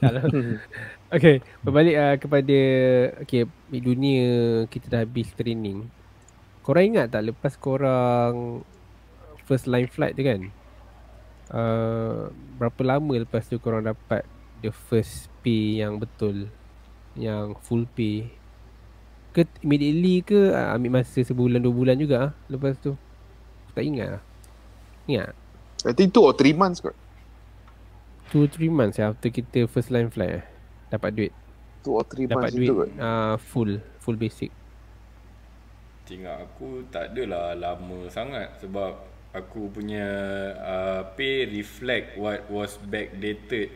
Kalau okay, berbalik kepada dunia kita dah habis training. Korang ingat tak lepas korang first line flight tu kan? Berapa lama lepas tu korang dapat the first pay yang betul, yang full pay? Ke immediately ke ambil masa sebulan 2 bulan juga lepas tu? Tak ingat lah. Ingat? I think 2 or 3 months kot. 2-3 months after kita first line flight dapat duit. 2 or 3 Dapat months duit itu kot. full basic. Tinggal aku tak adalah lama sangat sebab aku punya pay reflect what was backdated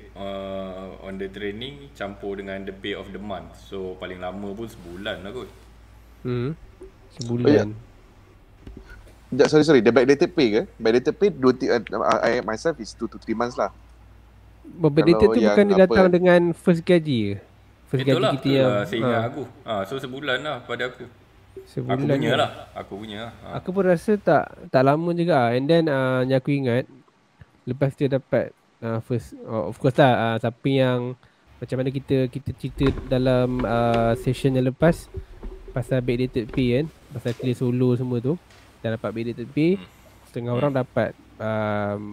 on the training campur dengan the pay of the month. So paling lama pun sebulan lah kot. Sebulan. Sorry, the backdated pay ke? Backdated pay I myself is 2 to 3 months lah. Backdated tu bukan dia datang dengan first gaji ke? First gaji Itulah, kita yang seingat aku. So sebulan lah pada aku. Sebulan Aku punya lah. Aku pun rasa tak lama juga. And then yang aku ingat lepas dia dapat first of course lah, siapa yang macam mana kita cerita dalam session yang lepas pasal backdated pay kan, pasal clear solo semua tu, dah dapat backdated pay. Setengah orang dapat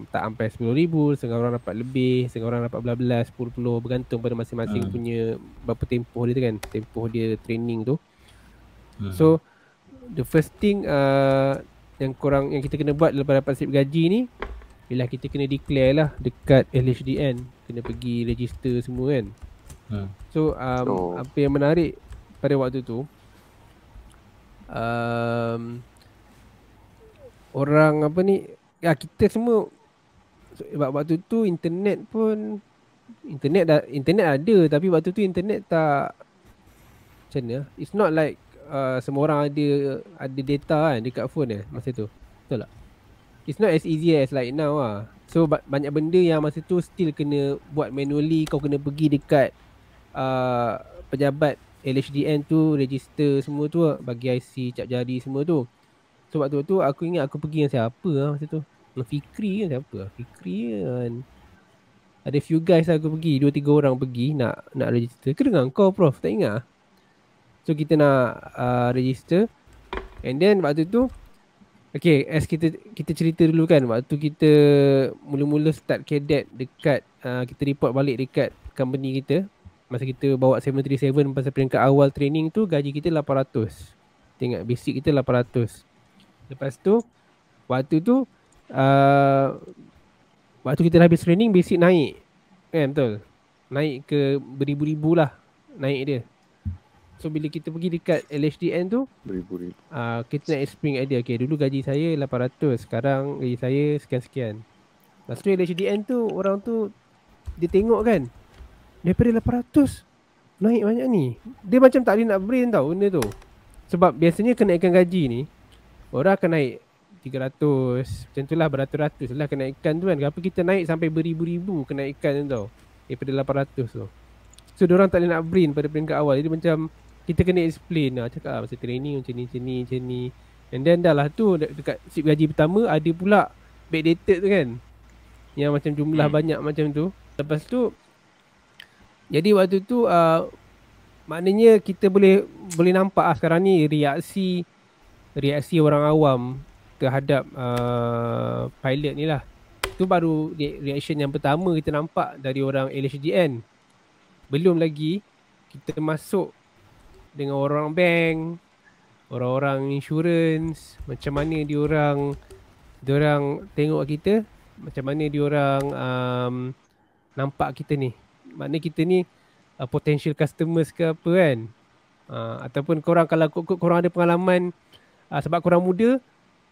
tak sampai 10,000, setengah orang dapat lebih, setengah orang dapat belas-belas, 10 bergantung pada masing-masing punya berapa tempoh dia tu kan, tempoh dia training tu. So the first thing yang kita kena buat lepas dapat slip gaji ni ialah kita kena declare lah dekat LHDN, kena pergi register semua kan. So apa yang menarik pada waktu tu, orang apa ni, kita semua sebab waktu tu internet ada, tapi waktu tu internet tak macam mana, it's not like semua orang ada data kan dekat phone masa tu. Betul tak? It's not as easy as like now lah. So banyak benda yang masa tu still kena buat manually. Kau kena pergi dekat pejabat LHDN tu, register semua tu, bagi IC, cap jari semua tu. So waktu tu aku ingat aku pergi dengan siapa lah masa tu, dengan Fikri kan, siapa lah, Fikri kan. Ada few guys lah aku pergi, 2-3 orang pergi nak register. Ke dengan kau Prof, tak ingat lah. So kita nak register. And then waktu tu as kita cerita dulu kan, waktu kita mula-mula start cadet dekat kita report balik dekat company kita, masa kita bawa 737 pasal peringkat awal training tu, gaji kita 800. Tengok basic kita 800. Lepas tu waktu tu waktu kita dah habis training, basic naik kan, betul? Naik ke beribu-ribu lah naik dia. So bila kita pergi dekat LHDN tu, beribu-ribu. Kita nak explain idea. Okay, dulu gaji saya 800, sekarang gaji saya sekian-sekian. Lepas tu LHDN tu, orang tu dia tengok kan, daripada 800 naik banyak ni. Dia macam tak boleh nak brain tau benda tu. Sebab biasanya kenaikan gaji ni orang akan naik 300, macam tu lah, beratus-ratus lah kenaikan tu kan. Kenapa kita naik sampai beribu-ribu kenaikan tu tau, daripada 800 tu. So diorang tak boleh nak brain pada peringkat awal. Jadi macam kita kena explain lah, cakap masa training macam ni. And then dah lah tu dekat slip gaji pertama ada pula backdated tu kan, yang macam jumlah banyak macam tu. Lepas tu jadi waktu tu maknanya kita boleh nampak sekarang ni reaksi orang awam terhadap pilot ni lah. Tu baru reaction yang pertama kita nampak dari orang LHDN. Belum lagi kita masuk dengan orang bank, orang-orang insurans, macam mana diorang tengok kita, macam mana diorang nampak kita ni. Maknanya kita ni potential customers ke apa kan. Ataupun korang, kalau korang ada pengalaman, sebab korang muda,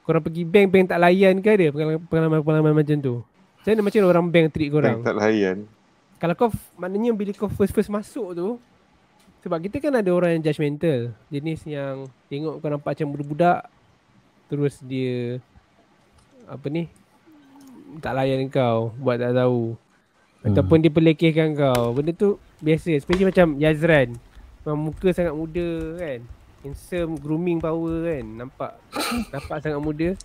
korang pergi bank tak layan ke, ada pengalaman macam tu? Macam mana orang bank treat korang? Bank tak layan. Kalau kau, maknanya bila kau first masuk tu, sebab kita kan ada orang yang judgemental, jenis yang tengok kau nampak macam budak-budak, terus dia apa ni, tak layan kau, buat tak tahu, ataupun dia pelekehkan kau. Benda tu biasa, especially macam Yazran, muka sangat muda kan, handsome, grooming power kan, nampak sangat muda.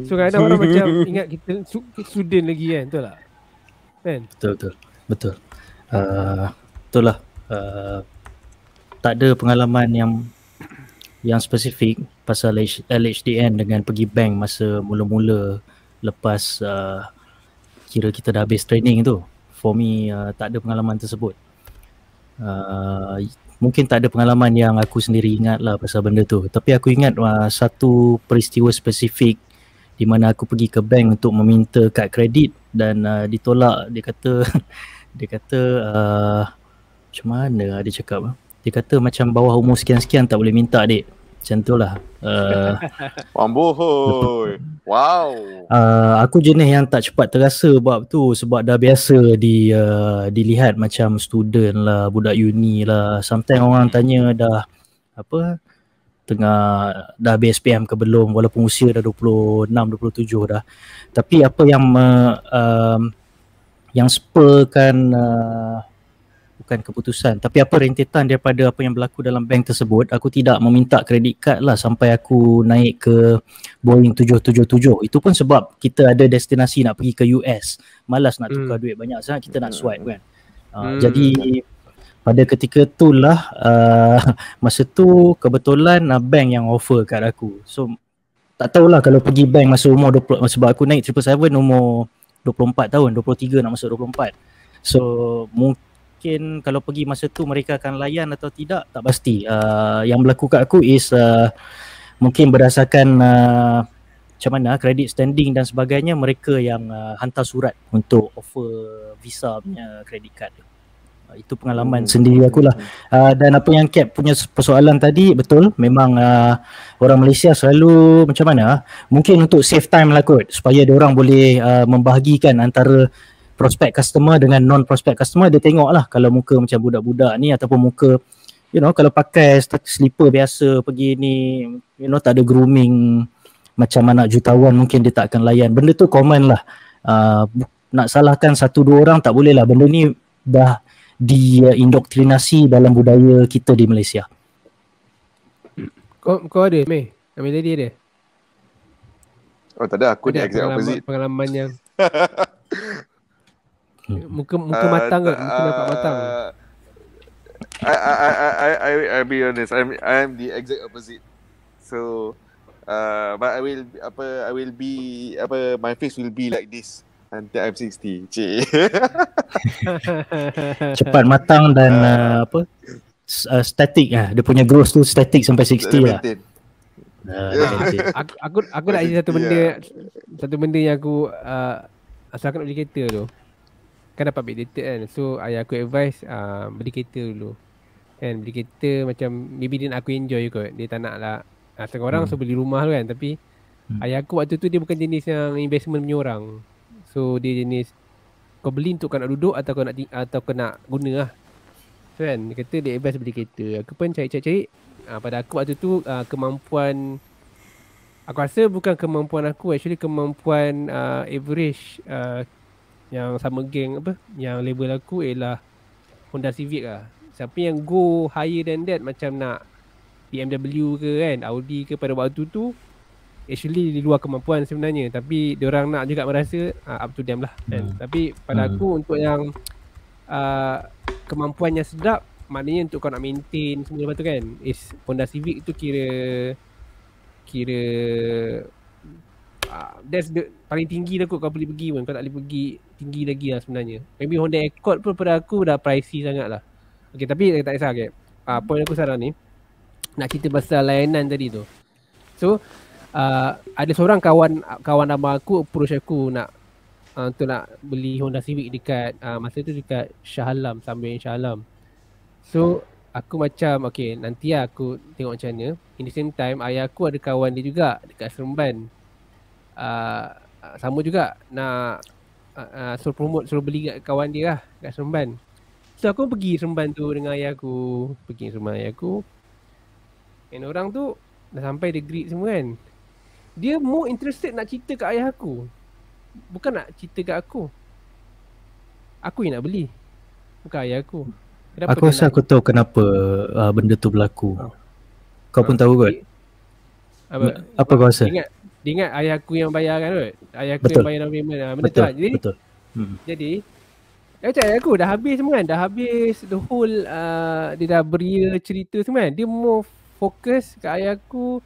So kadang-kadang orang macam ingat kita student lagi kan, betul tak? Kan? Betul. Itulah, tak ada pengalaman yang spesifik pasal LHDN dengan pergi bank masa mula-mula lepas kira kita dah habis training tu. For me, tak ada pengalaman tersebut. Mungkin tak ada pengalaman yang aku sendiri ingat lah pasal benda tu. Tapi aku ingat satu peristiwa spesifik di mana aku pergi ke bank untuk meminta kad kredit dan ditolak. Dia kata macam mana dia cakap? Dia kata macam bawah umur sekian-sekian tak boleh minta dek. Macam tu lah. Wambohoi. Wow. Aku jenis yang tak cepat terasa bab tu sebab dah biasa dilihat macam student lah, budak uni lah. Sometimes orang tanya dah dah habis SPM ke belum walaupun usia dah 26, 27 dah. Tapi apa yang spurkan bukan keputusan tapi apa rentetan daripada apa yang berlaku dalam bank tersebut, aku tidak meminta kredit card lah sampai aku naik ke Boeing 777. Itu pun sebab kita ada destinasi nak pergi ke US, malas nak tukar duit banyak sangat, kita nak swipe kan. Jadi pada ketika tu lah masa tu kebetulan bank yang offer kat aku. So tak tahulah kalau pergi bank masa umur 20, sebab aku naik 777 umur 24 tahun, 23 nak masuk 24. So mungkin kalau pergi masa tu mereka akan layan atau tidak, tak pasti. Yang berlaku kat aku is mungkin berdasarkan macam mana credit standing dan sebagainya, mereka yang hantar surat untuk offer visa punya credit card. Itu pengalaman sendiri akulah. Dan apa yang Cap punya persoalan tadi, betul, memang orang Malaysia selalu macam mana, mungkin untuk save time lah kot, supaya dia orang boleh membahagikan antara prospect customer dengan non-prospect customer. Dia tengok lah kalau muka macam budak-budak ni ataupun muka kalau pakai slipper biasa pergi ni, tak ada grooming macam anak jutawan, mungkin dia tak akan layan. Benda tu common lah. Nak salahkan satu dua orang tak boleh lah. Benda ni dah diindoktrinasi dalam budaya kita di Malaysia. Kau ada Mei? Ambil tadi ada? Oh tak ada, aku ada ni exact opposite. Pengalaman yang muka matang ke? Muka nampak matang. I'll be honest, I'm the exact opposite. So but I will be my face will be like this until I'm 60. Cepat matang dan static lah. Dia punya growth tu static sampai 60 lah. Aku nak ada satu benda yang aku asal aku nak beli kereta tu. Kan dapat backdated kan. So ayah aku advise beli kereta dulu. Kan beli kereta macam maybe dia nak aku enjoy kot. Dia tak nak lah. Setengah orang so beli rumah tu kan. Tapi ayah aku waktu tu dia bukan jenis yang investment punya orang. So dia jenis kau beli untuk kau nak duduk atau kau nak guna lah. So kan dia kata dia advise beli kereta. Aku pun cari-cari. Pada aku waktu tu kemampuan, aku rasa bukan kemampuan aku, actually kemampuan average yang sama geng yang label aku ialah Honda Civic lah. Siapa yang go higher than that macam nak BMW ke kan, Audi ke pada waktu tu, actually di luar kemampuan sebenarnya. Tapi diorang nak juga merasa up to them lah kan. Tapi pada aku untuk yang kemampuan yang sedap, maknanya untuk kau nak maintain semua lepas tu kan, is Honda Civic tu kira that's the paling tinggi dah kot kau boleh pergi pun. Kau tak boleh pergi tinggi lagi lah sebenarnya. Maybe Honda Accord pun pada aku dah pricey sangat lah. Okay, tapi tak kisah okay. Point aku sekarang ni nak cerita pasal layanan tadi tu. So ada seorang kawan lama aku approach aku nak untuk nak beli Honda Civic dekat masa tu dekat Shah Alam, Sambil Shah Alam. So aku macam okay, nanti lah aku tengok macam mana. In the same time ayah aku ada kawan dia juga dekat Seremban. Sama juga nak suruh beli kat kawan dia lah kat Seremban. So aku pergi Seremban tu dengan ayah aku. And orang tu dah sampai degree semua kan. Dia more interested nak cerita kat ayah aku, bukan nak cerita kat aku. Aku yang nak beli, bukan ayah aku. Kenapa aku rasa aku tahu kenapa benda tu berlaku. Kau pun tahu kot. Apa kau rasa? Dia ingat ayah aku yang bayar kan kot. Ayah aku betul. yang bayar down payment. Benda tu lah. Jadi, betul. Jadi Macam ayah aku dah habis semua kan. Dah habis the whole dia dah beria cerita semua kan. Dia more fokus kat ayah aku,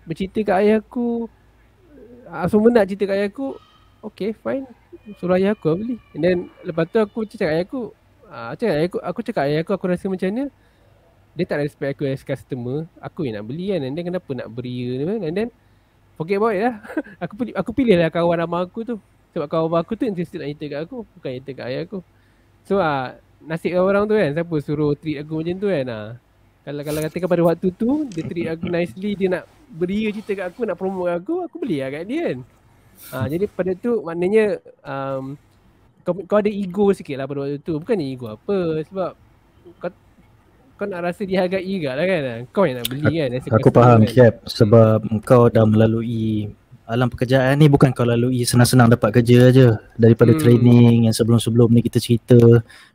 bercerita kat ayah aku. Semua nak cerita kat ayah aku. Okay fine, suruh ayah aku beli. And then lepas tu aku cakap ayah aku, aku cakap ayah aku rasa macam mana. Dia tak respect aku as customer. Aku yang nak beli kan. And then kenapa nak beria ni kan. And then forget about it lah. Aku pilih lah kawan lama aku tu. Sebab kawan aku tu interested nak cerita kat aku, bukan cerita kat ayah aku. So nasib orang tu kan, siapa suruh treat aku macam tu kan. Kalau katakan pada waktu tu dia treat aku nicely, dia nak beria cerita kat aku, nak promote aku beli lah kat dia kan. Jadi pada tu maknanya kau ada ego sikit lah pada waktu tu. Bukannya ego apa, sebab kau nak rasa dihargai juga lah kan. Kau yang nak beli kan. Aku faham Cap, sebab kau dah melalui alam pekerjaan ni, bukan kau lalui senang-senang dapat kerja aja. Daripada training yang sebelum-sebelum ni kita cerita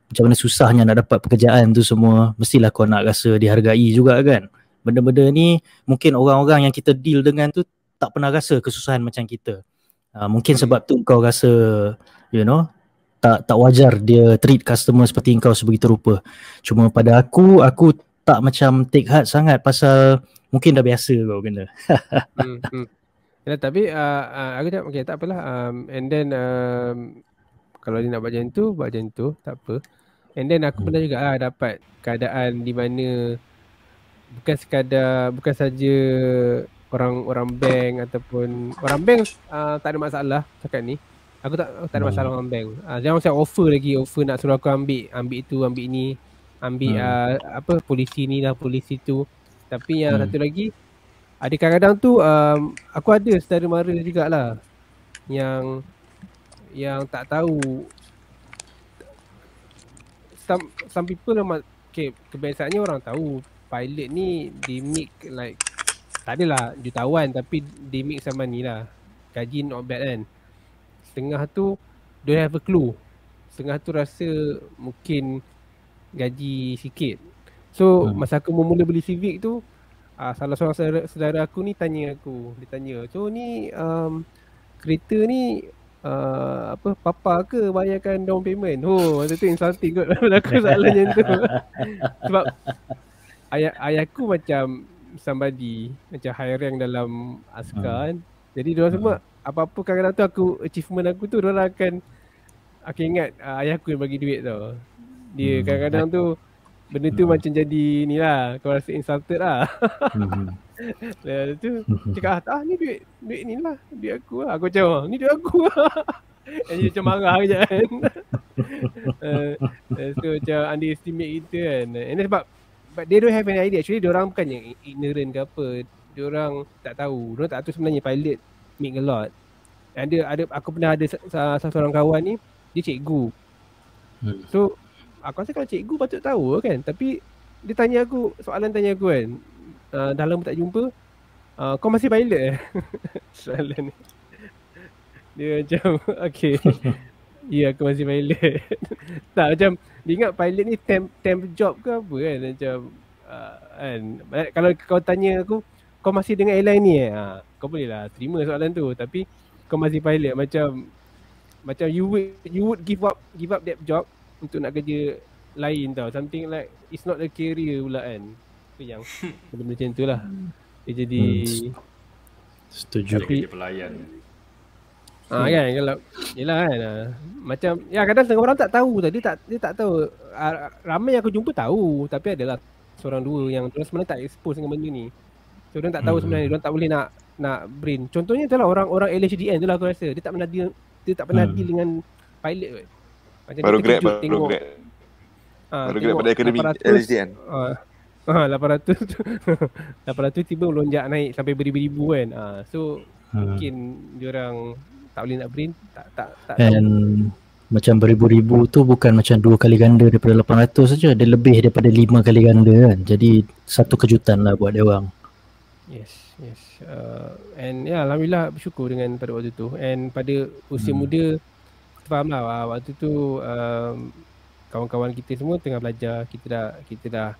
macam mana susahnya nak dapat pekerjaan tu semua, mestilah kau nak rasa dihargai juga kan. Benda-benda ni mungkin orang-orang yang kita deal dengan tu tak pernah rasa kesusahan macam kita. Mungkin sebab tu kau rasa tak wajar dia treat customer seperti engkau sebegitu rupa. Cuma pada aku tak macam take heart sangat pasal mungkin dah biasa kau kena. Ya, tapi aku cakap okay, tak apalah. And then kalau dia nak buat macam tu, tak apa. And then aku pernah juga dapat keadaan di mana bukan saja orang bank ataupun orang bank tak ada masalah cakap ni. Aku tak ada masalah orang bank. Jangan macam offer nak suruh aku ambil itu, ambil ni, ambil polisi ni lah, polisi tu. Tapi yang satu lagi, ada kadang-kadang tu aku ada saudara mara jugalah yang tak tahu. Some people memang kebiasaannya orang tahu pilot ni they make like, tak adalah jutawan, tapi they make sama ni lah, gaji not bad kan. Setengah tu don't have a clue, setengah tu rasa mungkin gaji sikit. So masa aku mula beli Civic tu, salah seorang saudara aku ni dia tanya, so ni kereta ni papa ke bayarkan down payment? Masa tu insulting kot aku soalan macam tu. Sebab ayahku macam somebody, macam high rank dalam askar kan. Jadi diorang semua apa-apa kadang-kadang tu achievement aku tu diorang akan ingat ayahku yang bagi duit tau. Dia kadang-kadang tu benda tu macam jadi ni lah, kau rasa insulted lah. Lepas tu cakap ni duit ni lah, duit aku lah. Aku macam ni duit aku lah. Dia macam marah je kan. So macam underestimate kita kan. And sebab but they don't have any idea. Actually diorang bukannya ignorant ke apa, diorang tak tahu. Diorang tak tahu sebenarnya pilot make a lot. Aku pernah ada seorang kawan ni, dia cikgu. So aku rasa kalau cikgu patut tahu kan. Tapi dia tanya aku kan, dah lama tak jumpa, kau masih pilot soalan ni. Dia macam okay. Ya, aku masih pilot. Tak, macam dia ingat pilot ni temp job ke apa kan. Macam kan, kalau kau tanya aku, kau masih dengan airline ni kau boleh lah terima soalan tu. Tapi kau masih pilot, macam you would give up that job untuk nak kerja lain tau. Something like it's not a career pula kan. Itu yang benda macam tu lah. Dia jadi setuju. Tapi kerja pelayan. Kan, kalau yelah kan, macam kadang setengah orang tak tahu tau. Dia tak tahu. Ramai aku jumpa tahu, tapi adalah seorang dua yang sebenarnya tak expose dengan benda ni. So diorang tak tahu sebenarnya, diorang tak boleh nak brain. Contohnya itulah orang LHDN tu lah aku rasa. Dia tak pernah deal dengan pilot kot. Macam baru grab tengok pada akademi LHDN. 800 tiba melonjak naik sampai beribu-ribu kan. So mungkin diorang tak boleh nak brain, tak and macam beribu-ribu tu bukan macam 2 kali ganda daripada 800 saja, dia lebih daripada 5 kali ganda kan. Jadi satu kejutan lah buat dia orang. Yes. And alhamdulillah bersyukur dengan pada waktu tu. And pada usia muda, faham lah waktu tu kawan-kawan kita semua tengah belajar, kita dah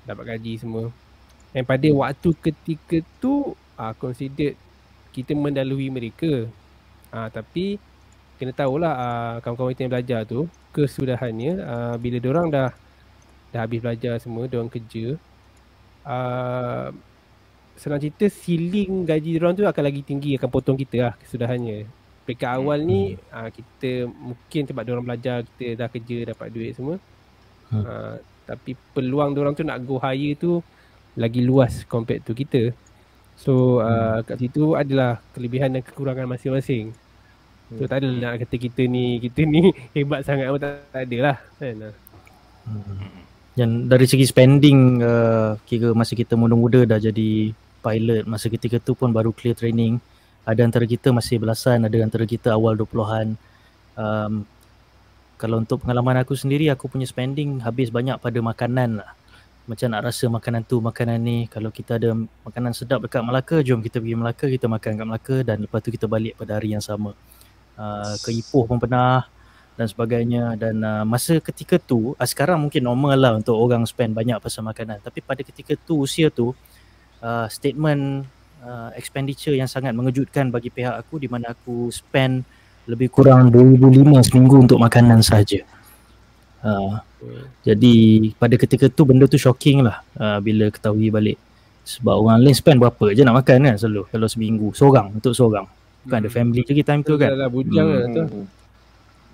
dapat gaji semua. And pada waktu ketika tu considered kita mendahului mereka. Tapi kena tahulah kawan-kawan kita yang belajar tu kesudahannya bila diorang dah habis belajar semua, diorang kerja, senang cerita ceiling gaji diorang tu akan lagi tinggi, akan potong kita lah kesudahannya. Peringkat awal ni kita mungkin sebab diorang belajar, kita dah kerja dapat duit semua, tapi peluang diorang tu nak go higher tu lagi luas compared to kita. So kat situ adalah kelebihan dan kekurangan masing-masing. So tak ada nak kata kita ni hebat sangat pun, tak ada lah kan. Dan dari segi spending, kira masa kita muda-muda dah jadi pilot, masa ketika tu pun baru clear training. Ada antara kita masih belasan, ada antara kita awal 20-an. Kalau untuk pengalaman aku sendiri, aku punya spending habis banyak pada makanan lah. Macam nak rasa makanan tu, makanan ni. Kalau kita ada makanan sedap dekat Melaka, jom kita pergi Melaka, kita makan kat Melaka dan lepas tu kita balik pada hari yang sama. Ke Ipoh pun pernah dan sebagainya. Dan masa ketika tu, sekarang mungkin normal lah untuk orang spend banyak pasal makanan. Tapi pada ketika tu, usia tu, statement expenditure yang sangat mengejutkan bagi pihak aku, di mana aku spend lebih kurang 2,500 seminggu untuk makanan sahaja. Jadi pada ketika tu benda tu shocking lah bila ketahui balik. Sebab orang lain spend berapa je nak makan kan selalu kalau seminggu, untuk seorang. Bukan ada family lagi time tu kan. Dah bujang lah tu.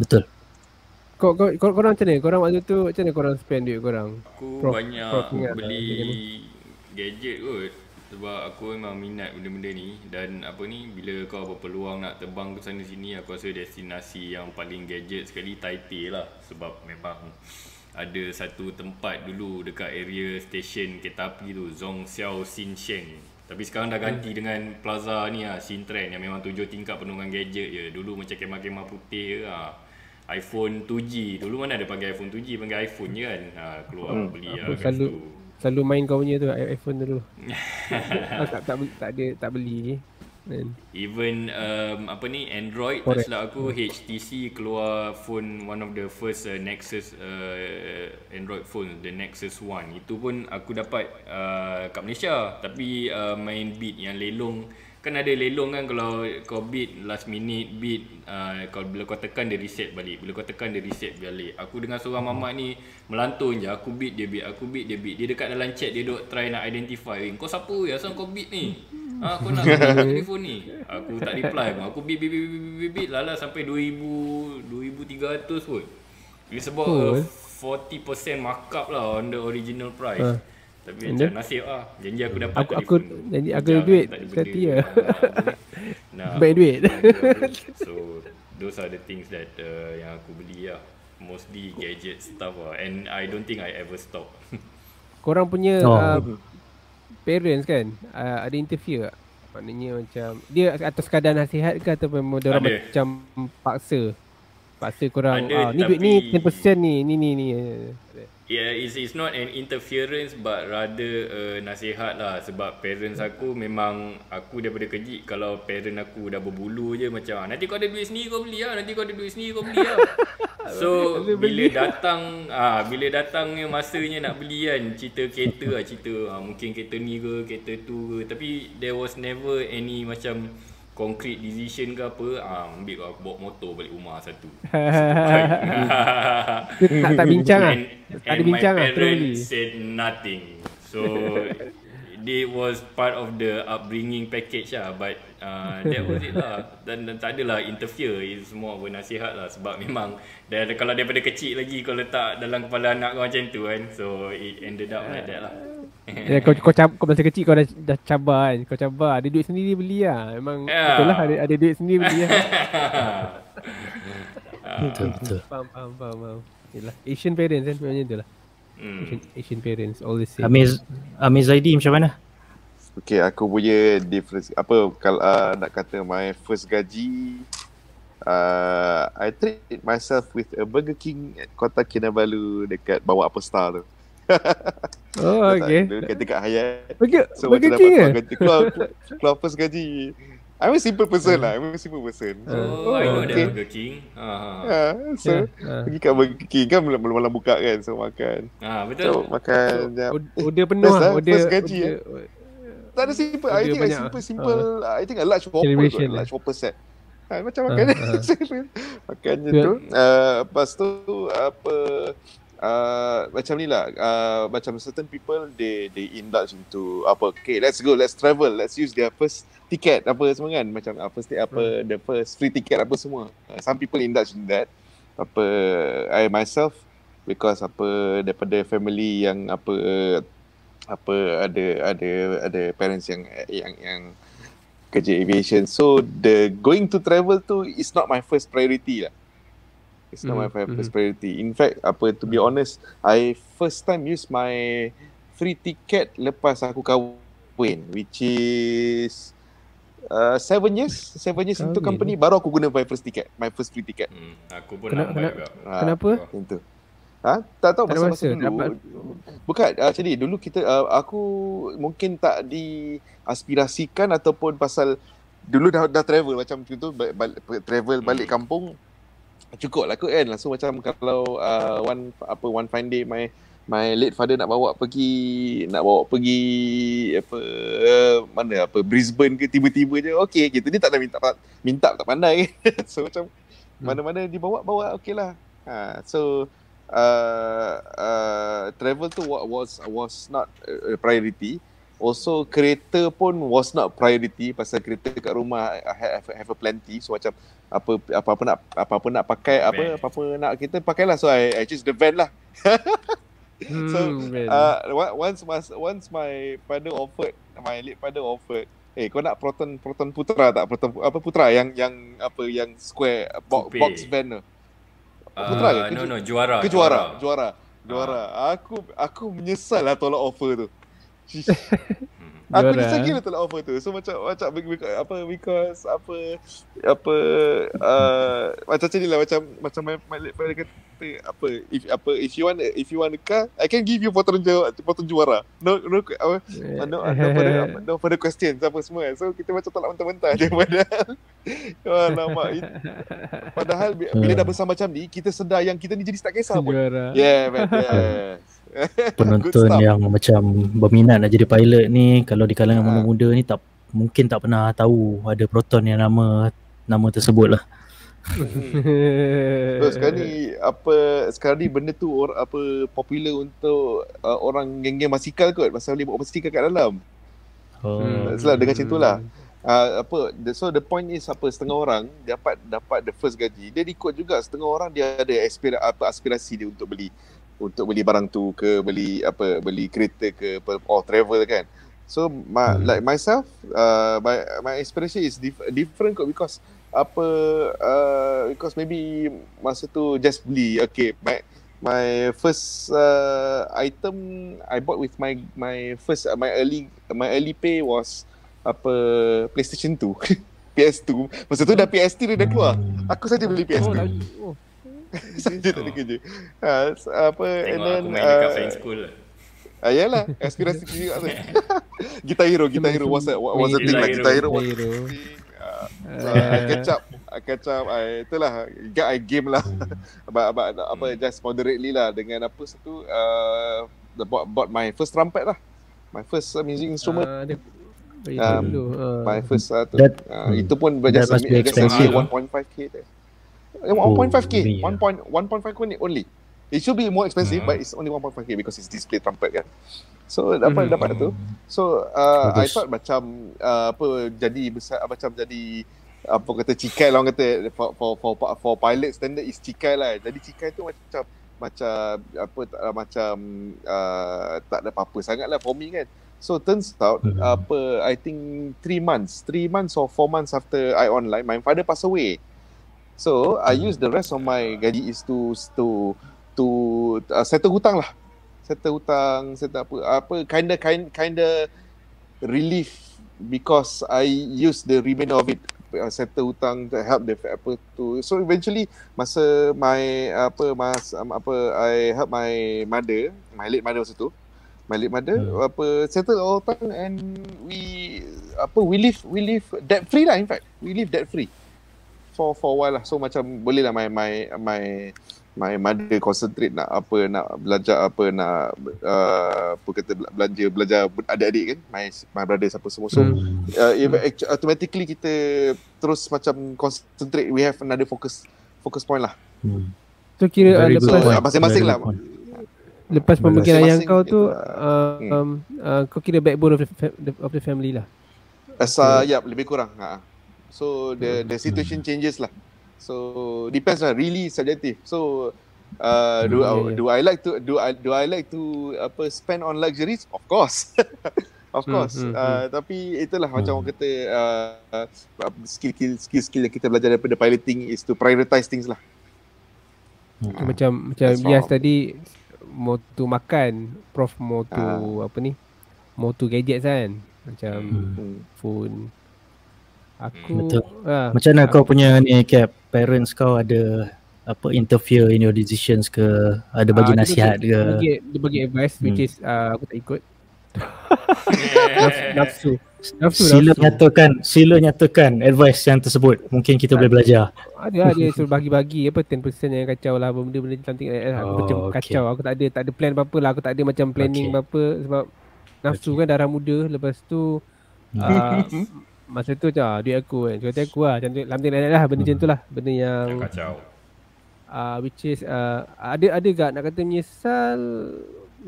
Betul. Korang macam mana? Korang waktu tu macam mana korang spend duit korang? Aku banyak beli gadget kot. Sebab aku memang minat benda-benda ni. Dan bila kau berpeluang nak terbang ke sana sini, aku rasa destinasi yang paling gadget sekali Taipei lah. Sebab memang ada satu tempat dulu dekat area stesen kereta api tu, Zhongxiao Xinsheng. Tapi sekarang dah ganti dengan plaza ni lah, Sintren, yang memang 7 tingkat penuh dengan gadget je. Dulu macam kemah-kemah putih iPhone 2G. Dulu mana ada panggil iPhone 2G, panggil iPhone je kan. Keluar beli lah kat situ. Selalu main kau punya tu iPhone dulu. tak beli. Even Android, tak silap aku, HTC keluar phone, one of the first Nexus Android phone, the Nexus One. Itu pun aku dapat kat Malaysia. Tapi main bid yang lelong. Kan ada lelong kan, kalau kau bid last minute bid, kalau bila kau tekan dia reset balik, bila kau tekan dia reset balik. Aku dengan seorang mamak ni melantun je, aku bid dia bid, aku bid dia bid. Dia dekat dalam chat, dia duk try nak identify, kau siapa ya, asal kau bid ni? Kau nak telefon ni? Aku tak reply pun. Aku bid lala sampai 2,300 pun. It's about 40% markup lah on the original price. Tapi macam nasib lah. Janji aku dapat janji aku ada duit sekali lah. Baik duit. So those are the things that yang aku beli lah. Mostly gadget stuff lah. And I don't think I ever stop. Korang punya parents kan, ada interfere tak? Maknanya macam dia atau sekadar nasihat ke, atau memang dia orang macam paksa korang ni duit ni 10% ni. Yeah, it's not an interference but rather nasihat lah. Sebab parents aku memang, aku daripada kecil kalau parent aku dah berbulu je macam nanti kau ada duit sendiri kau beli lah, nanti kau ada duit sendiri kau beli lah. So bila datangnya masanya nak beli kan, cerita kereta mungkin kereta ni ke kereta tu ke, tapi there was never any macam concrete decision ke apa. Ambil aku bawa motor balik rumah satu. tak bincang lah. And my parents said nothing. So it was part of the upbringing package lah. But that was it lah. Dan tak adalah interfere. It's more of a nasihat lah. Sebab memang kalau daripada kecil lagi kau letak dalam kepala anak kau macam tu kan. So it ended up like that lah. Kau masa kecil kau dah cabar kan. Kau cabar ada duit sendiri beli lah. Memang betul lah, ada duit sendiri beli lah. Betul. Faham. Yalah, Asian parents kan macam tu lah. Asian parents all the same. Amiz Zaidi macam mana? Okay, aku punya difference kalau nak kata my first gaji, I treat myself with a Burger King at Kota Kinabalu dekat bawah Upper Star tu. Okay. Dekat Hayat. Burger King ke? Keluar first gaji. I'm a simple person lah. I know that Burger King. So pergi kat Burger King kan malam buka kan, so makan. Betul. So makan order penuh lah. First gaji tak ada simple. I think simple. I think a large Whopper set. Macam makan makannya tu. Lepas tu apa macam ni lah, macam certain people they indulge into apa, okay, let's go, let's travel, let's use their first ticket apa semua kan, macam the first free ticket apa semua. Some people indulge in that. I myself, because daripada family yang ada parents yang kerja aviation, so the going to travel tu is not my first priority lah. It's not my first priority. In fact, to be honest, I first time use my free ticket lepas aku kahwin, which is 7 years into company, baru aku guna my first free ticket. Aku pun nampak juga. Kenapa? Itu. Tak tahu masa dulu. Bukan, jadi dulu aku mungkin tak diaspirasikan ataupun pasal dulu dah travel macam tu, travel balik kampung cukup lah kot kan. Langsung macam kalau one fine day my late father nak bawa pergi Brisbane ke, tiba-tiba je okey gitu. Dia tak ada minta tak pandai. So macam mana-mana dibawa okeylah. So travel tu was not a priority. Also kereta pun was not priority, pasal kereta kat rumah I have a plenty. So macam apa-apa nak pakai, apa-apa nak kita pakailah. So I choose the van lah. So once my late father offered, kau nak Proton Putra tak? Putra yang square box van tu. Putra ke? No, Juara. Aku menyesal lah tolak offer tu. Aku nyesal gila tolak offer tu. So macam because macam ni lah, macam my late father kata if you want a car, I can give you Proton Juara. No further questions apa semua. So kita macam tolak mentah-mentah je padahal bila dah besar macam ni, kita sedar yang kita ni jadi tak kisah pun. Yeah, man. Penonton yang macam berminat nak jadi pilot ni, kalau di kalangan muda-muda ni mungkin tak pernah tahu ada Proton yang nama tersebut lah. So sekarang ni benda tu popular untuk orang geng-geng basikal kot, pasal boleh bawa basikal kat dalam. Selalu dengan macam itulah. So the point is setengah orang dapat the first gaji, dia ikut juga. Setengah orang dia ada aspirasi dia untuk beli barang tu ke, beli kereta ke, or travel kan. So like myself, my aspiration is different kot, because because maybe masa tu just beli, okay, my first item I bought with my early pay was PlayStation 2. PS2. Masa tu dah PS3 dah keluar. Aku saja beli PS2. Saja tak ada kerja. And then aku main dekat flying school lah. Yalah, aspirasi juga tu. Guitar Hero was a thing lah. Guitar Hero was a thing. I catch up, itulah I game lah. Just moderately lah, dengan satu bought my first trumpet lah. My first music instrument. My first itu pun just 1.5k. 1.5k. 1.5k only. It should be more expensive, but it's only 1.5k because it's display trumpet kan. So dapat tu. So I thought macam jadi besar, macam jadi cikai lah orang kata, for pilot standard is cikai lah. Jadi cikai tu macam tak ada apa-apa sangat lah for me kan. So turns out I think 3 months or 4 months after I online, my father passed away. So I use the rest of my gaji is to settle hutang lah. Settle kinda relief, because I use the remainder of it settle hutang to help the so eventually masa I help my late mother masa tu. My late mother settle all hutang, and we live debt free lah. In fact, we live debt free for a while lah. So macam boleh lah my my mother concentrate nak belajar apa, nak apa kata belajar adik-adik kan, my brother siapa semua. So automatically kita terus macam concentrate, we have another focus point lah. So kira lepas masing-masing lah. Lepas pembagian ayah kau tu kau kira backbone of the family lah. Lebih kurang. So the situation changes lah. So depends lah, really subjective. So do I like to spend on luxuries? Of course. Of course. Tapi itulah macam orang kata skill yang kita belajar daripada piloting is to prioritize things lah. Macam Bias tadi motu makan, Prof motu motu gadget kan, macam phone. Betul. Macam mana kau punya ni Cap, parents kau ada interfere in your decisions ke, ada bagi nasihat ke? Dia bagi advice which is aku tak ikut. Nafsu. Sila nyatakan advice yang tersebut. Mungkin kita boleh belajar. Ada dia suruh bagi-bagi 10% yang kacau lah, benda-benda cantik aku macam kacau. Aku tak ada plan apa-apa lah. Aku tak ada macam planning apa-apa sebab nafsu kan darah muda. Lepas tu masa tu macam duit aku kan, duit aku lah, macam lamting naik lah, benda macam tu lah, benda yang kacau. Which is ada gak nak kata menyesal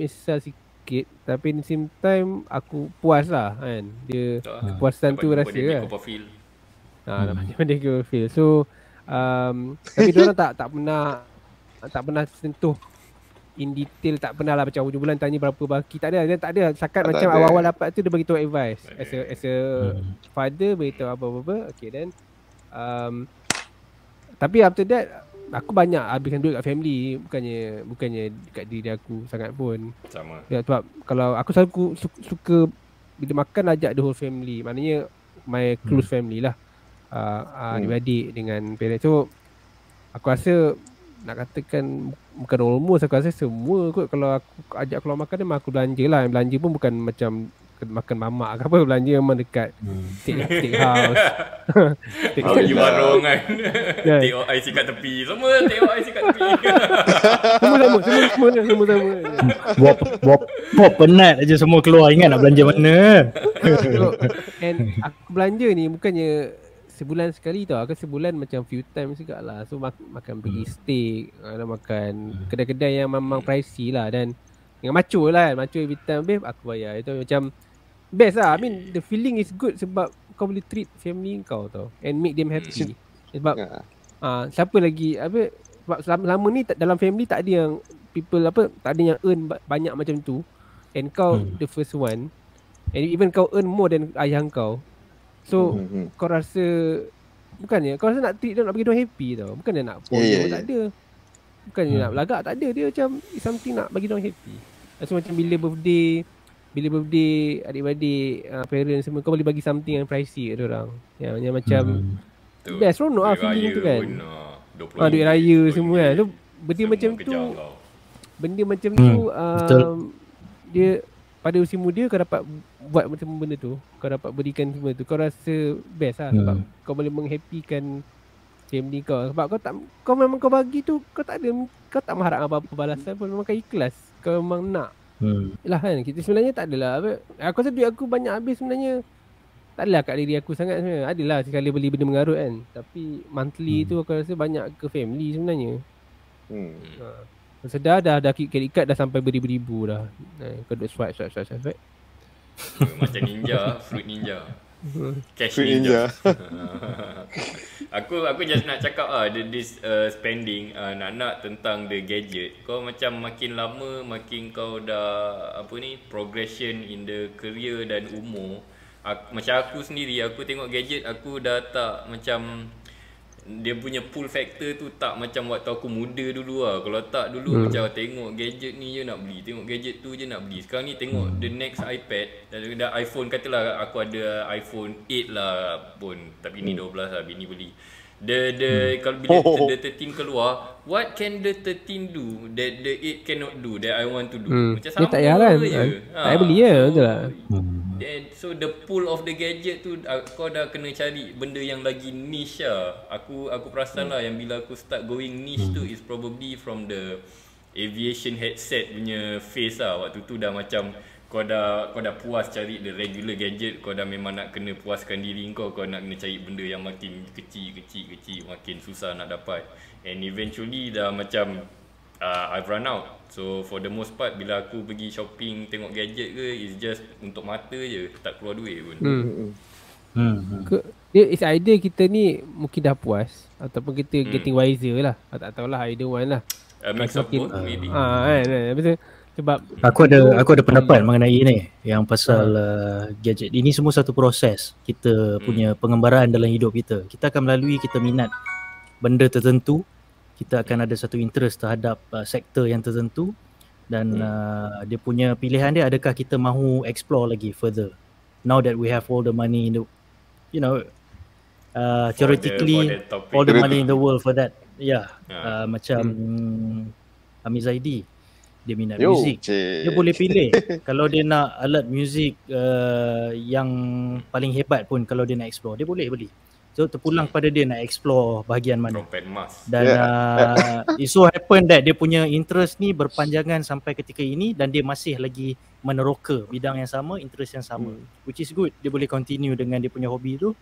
sikit, tapi in the same time aku puas lah kan, dia kepuasan tu rasa kan. Macam dia go feel. So tapi diorang tak pernah sentuh in detail, tak pernah lah macam hujung bulan tanya berapa baki, tak ada. Dia tak ada, setakat macam awal-awal dapat tu dia bagi tahu advice as a father, bagi tahu apa-apa. Okay, then tapi after that aku banyak habiskan duit kat family, bukannya dekat diri aku sangat pun. Sama. Ya, sebab kalau aku selalu suka bila makan ajak the whole family, maknanya my close family lah, adik-adik dengan parents. So aku rasa nak katakan bukan almost, aku rasa semua kot kalau aku ajak keluar makan memang aku belanja lah. Yang belanja pun bukan macam makan mamak ke apa, belanja memang dekat steakhouse. Pergi warung kan. Tengok IC kat tepi. Semua tengok IC kat tepi. Semua sama. Buat penat aja semua keluar, ingat nak belanja mana. And aku belanja ni bukannya sebulan sekali tau, aku sebulan macam few times juga lah. So makan pergi steak, makan kedai-kedai yang memang pricey lah, dan dengan macho lah kan, macho every time, babe aku bayar. Itu macam best lah. I mean the feeling is good sebab kau boleh treat family kau tau and make them happy. Sebab siapa lagi sebab selama ni dalam family tak ada yang people tak ada yang earn banyak macam tu, and kau the first one, and even kau earn more than ayah kau. So kau rasa bukannya kau rasa nak treat dia, nak bagi dia happy tau, bukannya nak tak ada, bukannya nak belagak, tak ada. Dia macam something nak bagi dia happy. So macam bila birthday adik-adik, parents semua, kau boleh bagi something yang pricey kat diorang, yang macam best seronok lah feeling tu kan. Duit raya semua kan. So benda macam tu dia pada usia muda kau dapat buat macam benda tu, kau dapat berikan semua tu, kau rasa best lah. Sebab kau boleh menghappykan family kau. Sebab kau memang kau bagi tu, kau tak mengharap apa-apa balasan pun, memang kau ikhlas, kau memang nak. Yalah kan, kita sebenarnya tak adalah aku rasa duit aku banyak habis sebenarnya tak adalah kat diri aku sangat sebenarnya. Adalah sekali beli benda mengarut kan, tapi monthly tu aku rasa banyak ke family sebenarnya. Sedar dah credit card dah sampai beribu-ribu dah. Kau duk swipe. Macam ninja, fruit ninja. Cash Fruit ninja. Aku just nak cakap this spending nak tentang the gadget. Kau macam makin lama makin kau dah progression in the career dan umur. Macam aku sendiri, aku tengok gadget aku dah tak macam dia punya pull factor tu tak macam waktu aku muda dulu lah. Kalau tak dulu macam tengok gadget ni je nak beli, tengok gadget tu je nak beli. Sekarang ni tengok the next iPad, dah iPhone, katalah aku ada iPhone 8 lah pun, tapi ni 12 lah bini beli. Kalau bila the 13 keluar, what can the 13 do that the 8 cannot do that I want to do? Macam sama tak payah kan, je. tak payah beli je, betul lah. Then so the pull of the gadget tu kau dah kena cari benda yang lagi niche lah. Aku perasan lah yang bila aku start going niche tu is probably from the aviation headset punya phase lah. Waktu tu dah macam kau dah puas cari the regular gadget, kau dah memang nak kena puaskan diri kau nak kena cari benda yang makin kecil, makin susah nak dapat. And eventually dah macam I've run out. So for the most part bila aku pergi shopping tengok gadget ke, is just untuk mata je, tak keluar duit pun. It's either kita ni mungkin dah puas ataupun kita getting wiser lah. Tak tahulah, either one lah. A mix of both maybe. Betul. Sebab aku ada pendapat mengenai ni yang pasal gadget. Ini semua satu proses kita punya pengembaraan dalam hidup kita. Kita akan melalui, kita minat benda tertentu, kita akan ada satu interest terhadap sektor yang tertentu dan dia punya pilihan dia, adakah kita mahu explore lagi further now that we have all the money in the, you know, theoretically all the money in the world for that. Macam Amir Zaidi, dia minat muzik, dia boleh pilih. Kalau dia nak alat muzik yang paling hebat pun, kalau dia nak explore, dia boleh beli. So terpulang pada dia nak explore bahagian mana. Dan it so happen that dia punya interest ni berpanjangan sampai ketika ini dan dia masih lagi meneroka bidang yang sama, interest yang sama, which is good. Dia boleh continue dengan dia punya hobi tu.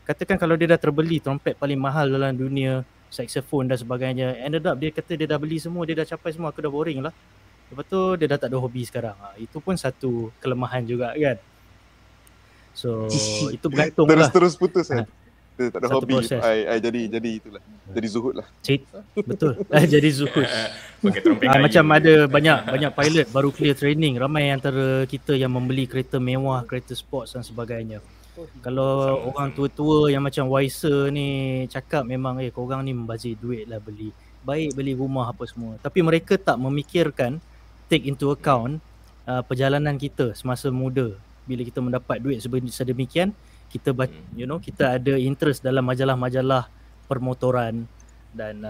Katakan kalau dia dah terbeli trompet paling mahal dalam dunia, saxophone dan sebagainya, ended up dia kata dia dah beli semua, dia dah capai semua, aku dah boring lah. Lepas tu dia dah tak ada hobi sekarang. Itu pun satu kelemahan juga kan. So itu bergantung lah. Terus putus kan. Tak ada Satu hobi. I jadi itulah. Jadi zuhud lah. Betul. Jadi zuhud. Macam ada banyak pilot baru clear training. Ramai antara kita yang membeli kereta mewah, kereta sports dan sebagainya. Kalau orang tua-tua yang macam wiser ni cakap memang korang ni membazir duit lah beli rumah apa semua. Tapi mereka tak memikirkan, take into account perjalanan kita semasa muda. Bila kita mendapat duit sedemikian, kita kita ada interest dalam majalah-majalah permotoran dan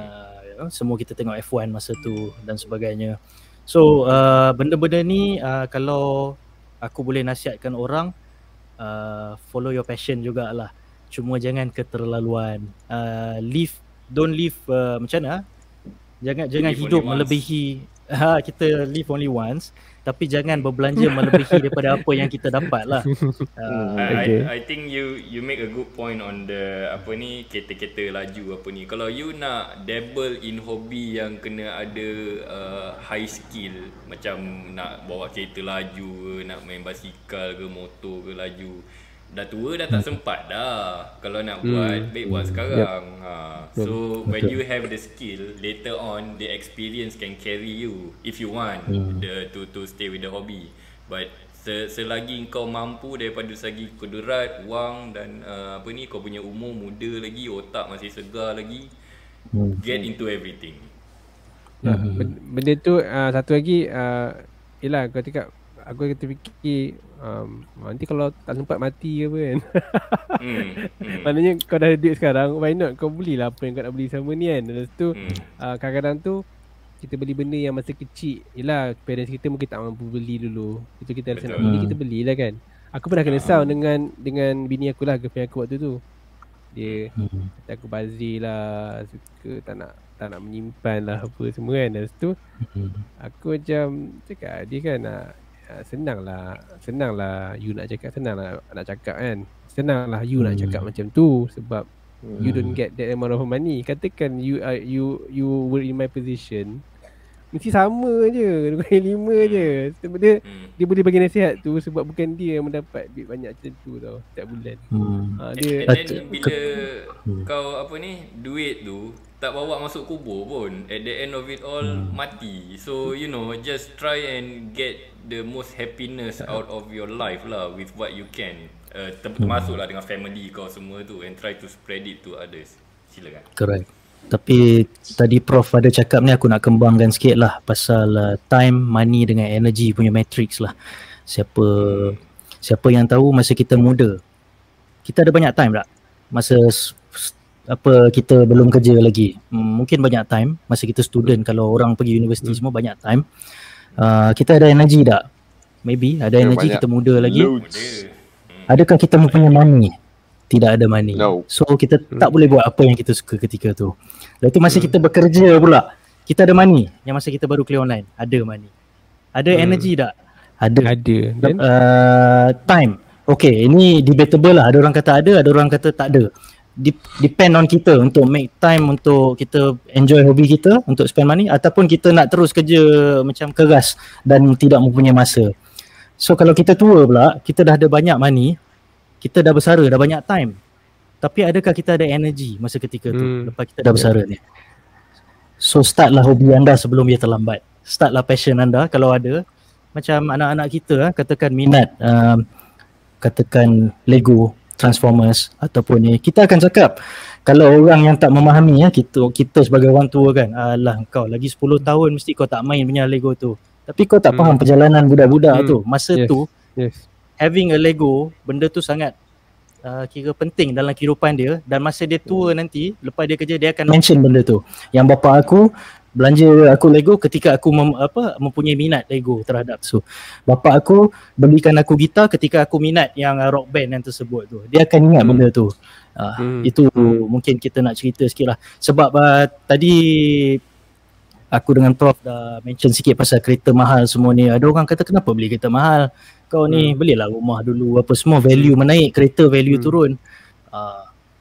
semua kita tengok F1 masa tu dan sebagainya. So benda-benda ni kalau aku boleh nasihatkan orang, follow your passion jugalah. Cuma jangan keterlaluan. Don't live macam mana? Jangan hidup melebihi. Kita live only once, tapi jangan berbelanja melebihi daripada apa yang kita dapat lah. I think you make a good point on the kereta-kereta laju apa ni. Kalau you nak dabble in hobi yang kena ada high skill, macam nak bawa kereta laju ke, nak main basikal ke, motor ke laju, dah tua dah tak sempat dah. Kalau nak buat, baik buat sekarang. So when you have the skill, later on the experience can carry you if you want to stay with the hobby. But selagi kau mampu daripada segi kudarat, wang dan kau punya umur muda lagi, otak masih segar lagi, get into everything. Benda tu satu lagi, yelah kau cakap, aku kata fikir nanti kalau tak sempat mati ke apa kan. Maknanya kau dah ada duit sekarang, why not kau belilah apa yang kau nak beli sama ni kan. Lepas tu kadang-kadang tu kita beli benda yang masa kecil, yelah parents kita mungkin tak mampu beli dulu. Itu kita rasa nak beli, kita belilah kan. Aku pernah kena sound dengan bini aku lah, girlfriend aku waktu tu. Dia kata aku bazir lah, suka tak nak menyimpan lah apa semua kan. Lepas tu aku macam cakap dia kan senanglah you nak cakap, senanglah nak cakap kan. Senanglah you nak cakap macam tu sebab you don't get that amount of money. Katakan you were in my position, mesti sama je, 2 kali 5 je. Sebab dia boleh bagi nasihat tu sebab bukan dia yang mendapat duit banyak macam tu tau setiap bulan. Dia and then bila kau duit tu tak bawa masuk kubur pun, at the end of it all mati. So just try and get the most happiness out of your life lah with what you can, termasuklah dengan family kau semua tu, and try to spread it to others. Silakan. Correct. Tapi tadi Prof ada cakap ni, aku nak kembangkan sikit lah pasal time, money dengan energy punya matrix lah. Siapa yang tahu masa kita muda, kita ada banyak time tak? Masa kita belum kerja lagi, mungkin banyak time. Masa kita student, kalau orang pergi universiti semua banyak time. Kita ada energy tak? Maybe ada energy, kita muda lagi. Adakah kita mempunyai money? Tidak ada money. No. So kita tak boleh buat apa yang kita suka ketika tu. Lepas tu masa kita bekerja pula, kita ada money. Yang masa kita baru clear online, ada money. Ada energy tak? Ada. Then Time. Okay, ini debatable lah. Ada orang kata ada orang kata tak ada. Depend on kita untuk make time untuk kita enjoy hobi kita, untuk spend money, ataupun kita nak terus kerja macam keras dan tidak mempunyai masa. So kalau kita tua pula, kita dah ada banyak money, kita dah bersara, dah banyak time, tapi adakah kita ada energy masa ketika tu lepas kita dah bersara ni? So startlah hobi anda sebelum ia terlambat. Startlah passion anda kalau ada. Macam anak-anak kita katakan minat katakan Lego, Transformers ataupun ni, kita akan cakap kalau orang yang tak memahami kita sebagai orang tua kan, alah kau lagi 10 tahun mesti kau tak main punya Lego tu. Tapi kau tak faham perjalanan budak-budak tu. Masa tu having a Lego, benda tu sangat kira penting dalam kehidupan dia, dan masa dia tua nanti, lepas dia kerja, dia akan mention benda tu. Yang bapa aku belanja aku Lego ketika aku mempunyai minat Lego terhadap so. Bapa aku belikan aku gitar ketika aku minat yang rock band yang tersebut tu. Dia akan ingat benda tu. Itu mungkin kita nak cerita sikit lah. Sebab tadi aku dengan Prof dah mention sikit pasal kereta mahal semua ni. Ada orang kata kenapa beli kereta mahal? Kau ni belilah rumah dulu, apa semua, value menaik, kereta value turun.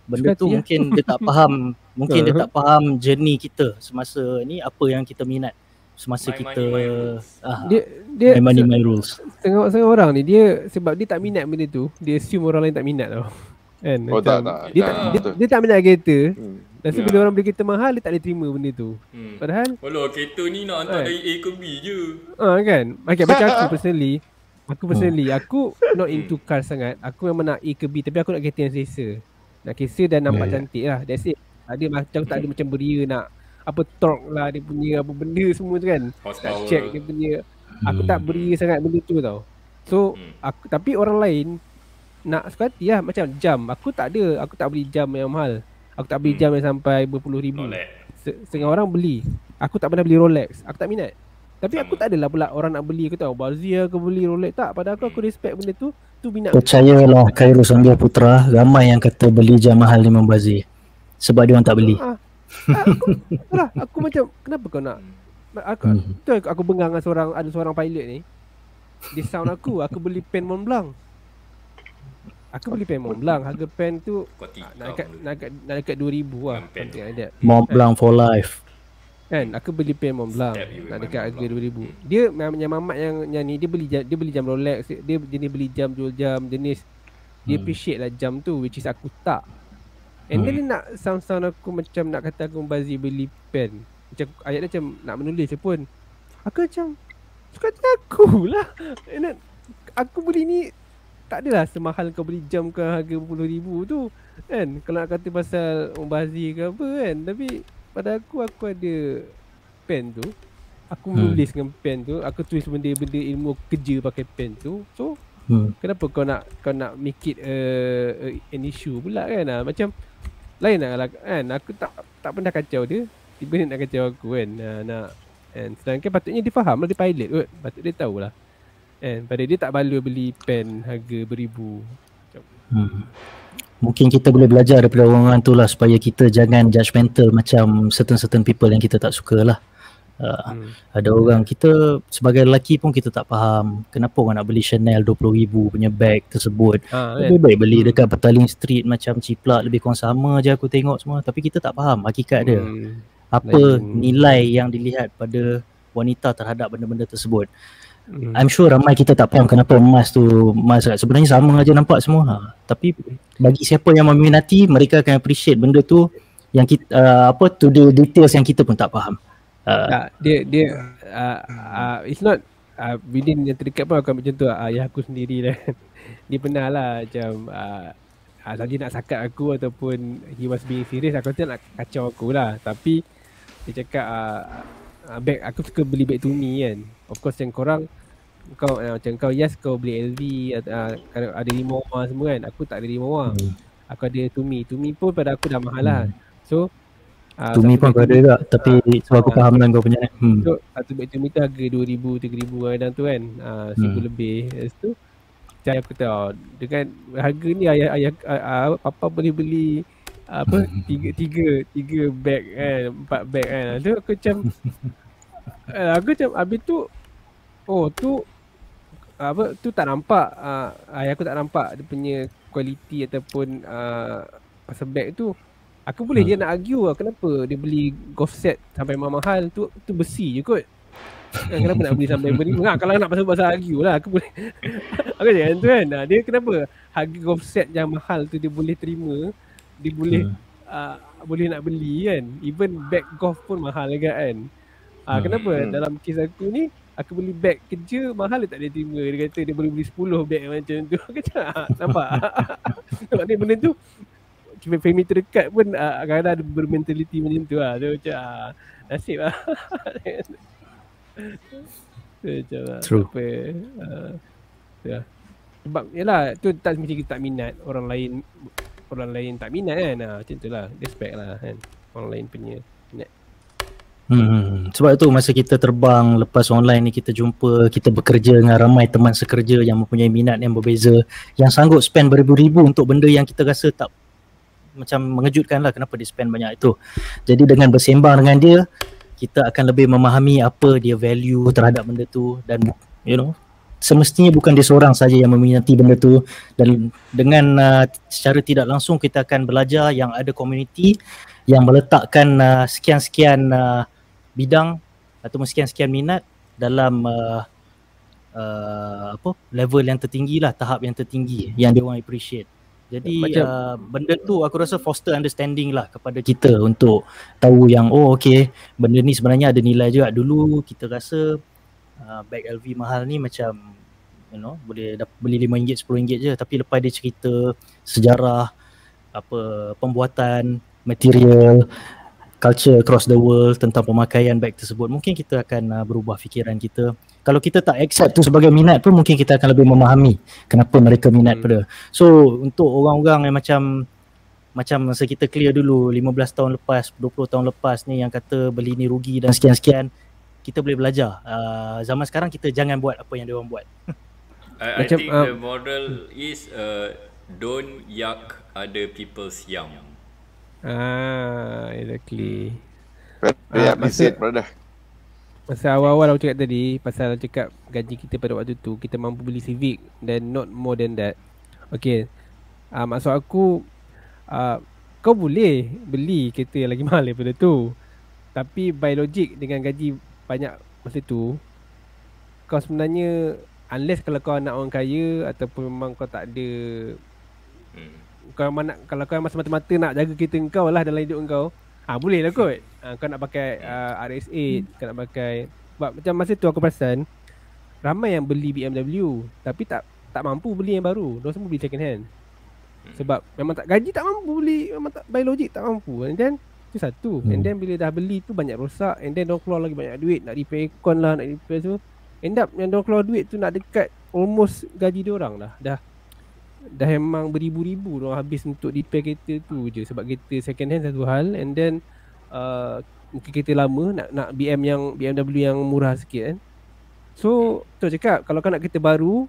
Benda tu mungkin dia tak faham. Mungkin dia tak faham journey kita semasa ni, apa yang kita minat semasa kita dia my rules. Setengah orang ni dia sebab dia tak minat benda tu, dia assume orang lain tak minat tau. Kan? Dia tak minat kereta. Dan bila orang beli kereta mahal, dia tak boleh terima benda tu. Padahal kereta ni nak hantar dari A ke B je. Kan? Okay, macam aku personally, aku not into car sangat. Aku memang nak A ke B, tapi aku nak kereta yang selesa. Nak kisah dan nampak cantik lah. That's it. Dia macam tak ada macam beria nak apa torque lah dia punya apa benda semua tu kan. Nak check dia punya. Aku tak beria sangat benda tu tau. So aku, tapi orang lain nak suka hati lah. Macam jam, aku tak ada. Aku tak beli jam yang mahal. Aku tak beli jam yang sampai berpuluh ribu. Setengah orang beli. Aku tak pernah beli Rolex. Aku tak minat. Tapi aku tak adalah pula orang nak beli. Aku tahu Bazir aku beli Rolex. Tak, pada aku respect benda tu. Tu minat. Percayalah Khairul Sambia Putra, ramai yang kata beli jam mahal ni membazir. Sebab dia orang tak beli. Aku macam kenapa kau nak? Aku bengang dengan ada seorang pilot ni. Dia sound aku beli pen Montblanc. Aku beli pen Montblanc. Harga pen tu nak dekat 2,000 lah. Montblanc for life. Kan, aku beli pen Montblanc nak dekat harga 2,000. Dia yang mamat yang ni, dia beli jam Rolex, dia jenis beli jam, jual jam jenis. Dia appreciate lah jam tu, which is aku tak. And then dia nak sound aku macam nak kata aku membazir beli pen. Macam ayat dia macam nak menulis pun. Aku macam suka hati aku lah. Aku beli ni tak adalah semahal kau beli jam ke harga berpuluh ribu tu kan. Kalau nak kata pasal membazir ke apa kan. Tapi pada aku ada pen tu. Aku menulis dengan pen tu. Aku tulis benda-benda ilmu kerja pakai pen tu. So kenapa kau nak make it an issue pula kan. Macam lain lah kan. Aku tak pernah kacau dia. Tiba dia nak kacau aku kan. Kan. Sedangkan patutnya dia faham lah, dia pilot kot. Patut dia tahulah. Kan. Pada dia tak baloi beli pen harga beribu. Mungkin kita boleh belajar daripada orang-orang tu lah, supaya kita jangan judgemental macam certain people yang kita tak suka lah. Ada orang, kita sebagai lelaki pun kita tak faham kenapa orang nak beli Chanel 20,000 punya bag tersebut. Lebih baik beli dekat Petaling Street macam ciplak, lebih kurang sama je aku tengok semua. Tapi kita tak faham hakikat dia. Apa nilai yang dilihat pada wanita terhadap benda-benda tersebut. I'm sure ramai kita tak faham kenapa emas sebenarnya sama aja nampak semua. Tapi bagi siapa yang meminati, mereka akan appreciate benda tu yang kita to the details yang kita pun tak faham. Dia it's not within yang terdekat pun akan macam tu. Ayah aku sendiri lah. Dia pernah lah macam dia nak sakat aku ataupun he was being serious, aku rasa nak kacau aku lah. Tapi dia cakap bag aku suka beli bag Tumi kan. Of course yang korang macam kau Yas kau beli LV ada Rimowa semua kan. Aku tak ada Rimowa. Aku ada Tumi pun pada aku dah mahal lah. So Tumi pun aku ada juga. Tapi sebab aku faham lah kau punya. So satu bag Tumi tu harga 2,000, 3,000 kadang tu kan. 1,000 lebih. Lepas tu Macam aku tahu dengan harga ni ayah papa boleh beli apa tiga bag kan, 4 bag kan. Tu aku macam habis tu tu apa tu tak nampak ayah aku tak nampak dia punya kualiti ataupun pasal bag tu. Aku boleh je nak argue lah, kenapa dia beli golf set sampai mahal tu besi je kot. Kenapa nak beli sampai beri? Kalau nak pasal argue lah aku boleh. Aku cakap tu kan. Dia kenapa harga golf set yang mahal tu dia boleh terima, dia boleh boleh nak beli kan. Even bag golf pun mahal juga kan. Kenapa dalam kes aku ni aku beli bag kerja mahal dia tak dia terima. Dia kata dia boleh beli 10 bag macam tu. Aku cakap nampak. Sebab ni benda tu family terdekat pun kadang-kadang ada bermentaliti macam tu lah. So macam nasib lah. True. Sebab yalah tu tak mesti kita tak minat, orang lain tak minat kan. Macam tu lah, respect lah kan orang lain punya minat. Sebab tu masa kita terbang lepas online ni kita jumpa, kita bekerja dengan ramai teman sekerja yang mempunyai minat yang berbeza, yang sanggup spend beribu-ribu untuk benda yang kita rasa tak macam mengejutkan lah kenapa dia spend banyak itu. Jadi dengan bersembang dengan dia, kita akan lebih memahami apa dia value terhadap benda tu, dan semestinya bukan dia seorang saja yang meminati benda tu, dan dengan secara tidak langsung kita akan belajar yang ada community yang meletakkan sekian-sekian bidang atau sekian-sekian minat dalam level yang tertinggi lah, tahap yang tertinggi yang dia orang appreciate. Jadi benda tu aku rasa foster understanding lah kepada kita untuk tahu yang benda ni sebenarnya ada nilai juga. Dulu kita rasa bag LV mahal ni macam boleh beli RM5, RM10 je, tapi lepas dia cerita sejarah pembuatan material, culture across the world tentang pemakaian bag tersebut, mungkin kita akan berubah fikiran kita. Kalau kita tak accept tu sebagai minat pun, mungkin kita akan lebih memahami kenapa mereka minat pada. So untuk orang-orang yang macam masa kita clear dulu 15 tahun lepas, 20 tahun lepas ni yang kata beli ni rugi dan sekian-sekian, kita boleh belajar. Zaman sekarang kita jangan buat apa yang dia orang buat. I think the model is don't yuck other people's yum. Exactly. Masa awal-awal aku cakap tadi pasal cakap gaji kita pada waktu tu, kita mampu beli Civic dan not more than that. Okay, maksud aku kau boleh beli kereta yang lagi mahal daripada tu, tapi by logic dengan gaji banyak masa tu, kau sebenarnya unless kalau kau anak orang kaya ataupun memang kau tak ada kalau kau mata-mata nak jaga kereta kau lah dalam hidup kau, boleh lah kot. Kau nak pakai RS8, kau nak pakai, sebab macam masa tu aku perasan ramai yang beli BMW tapi tak mampu beli yang baru. Diorang semua beli second hand. Sebab memang tak gaji, tak mampu beli, memang tak, by logic tak mampu. And then itu satu. And then bila dah beli tu banyak rosak, and then diorang keluar lagi banyak duit nak repair aircon lah, nak repair tu. End up yang diorang keluar duit tu nak dekat almost gaji diorang lah. Dah memang beribu-ribu diorang habis untuk repair kereta tu je. Sebab kereta second hand satu hal, and then mungkin kereta lama nak BMW yang murah sikit kan. So tu cakap, kalau kau nak kereta baru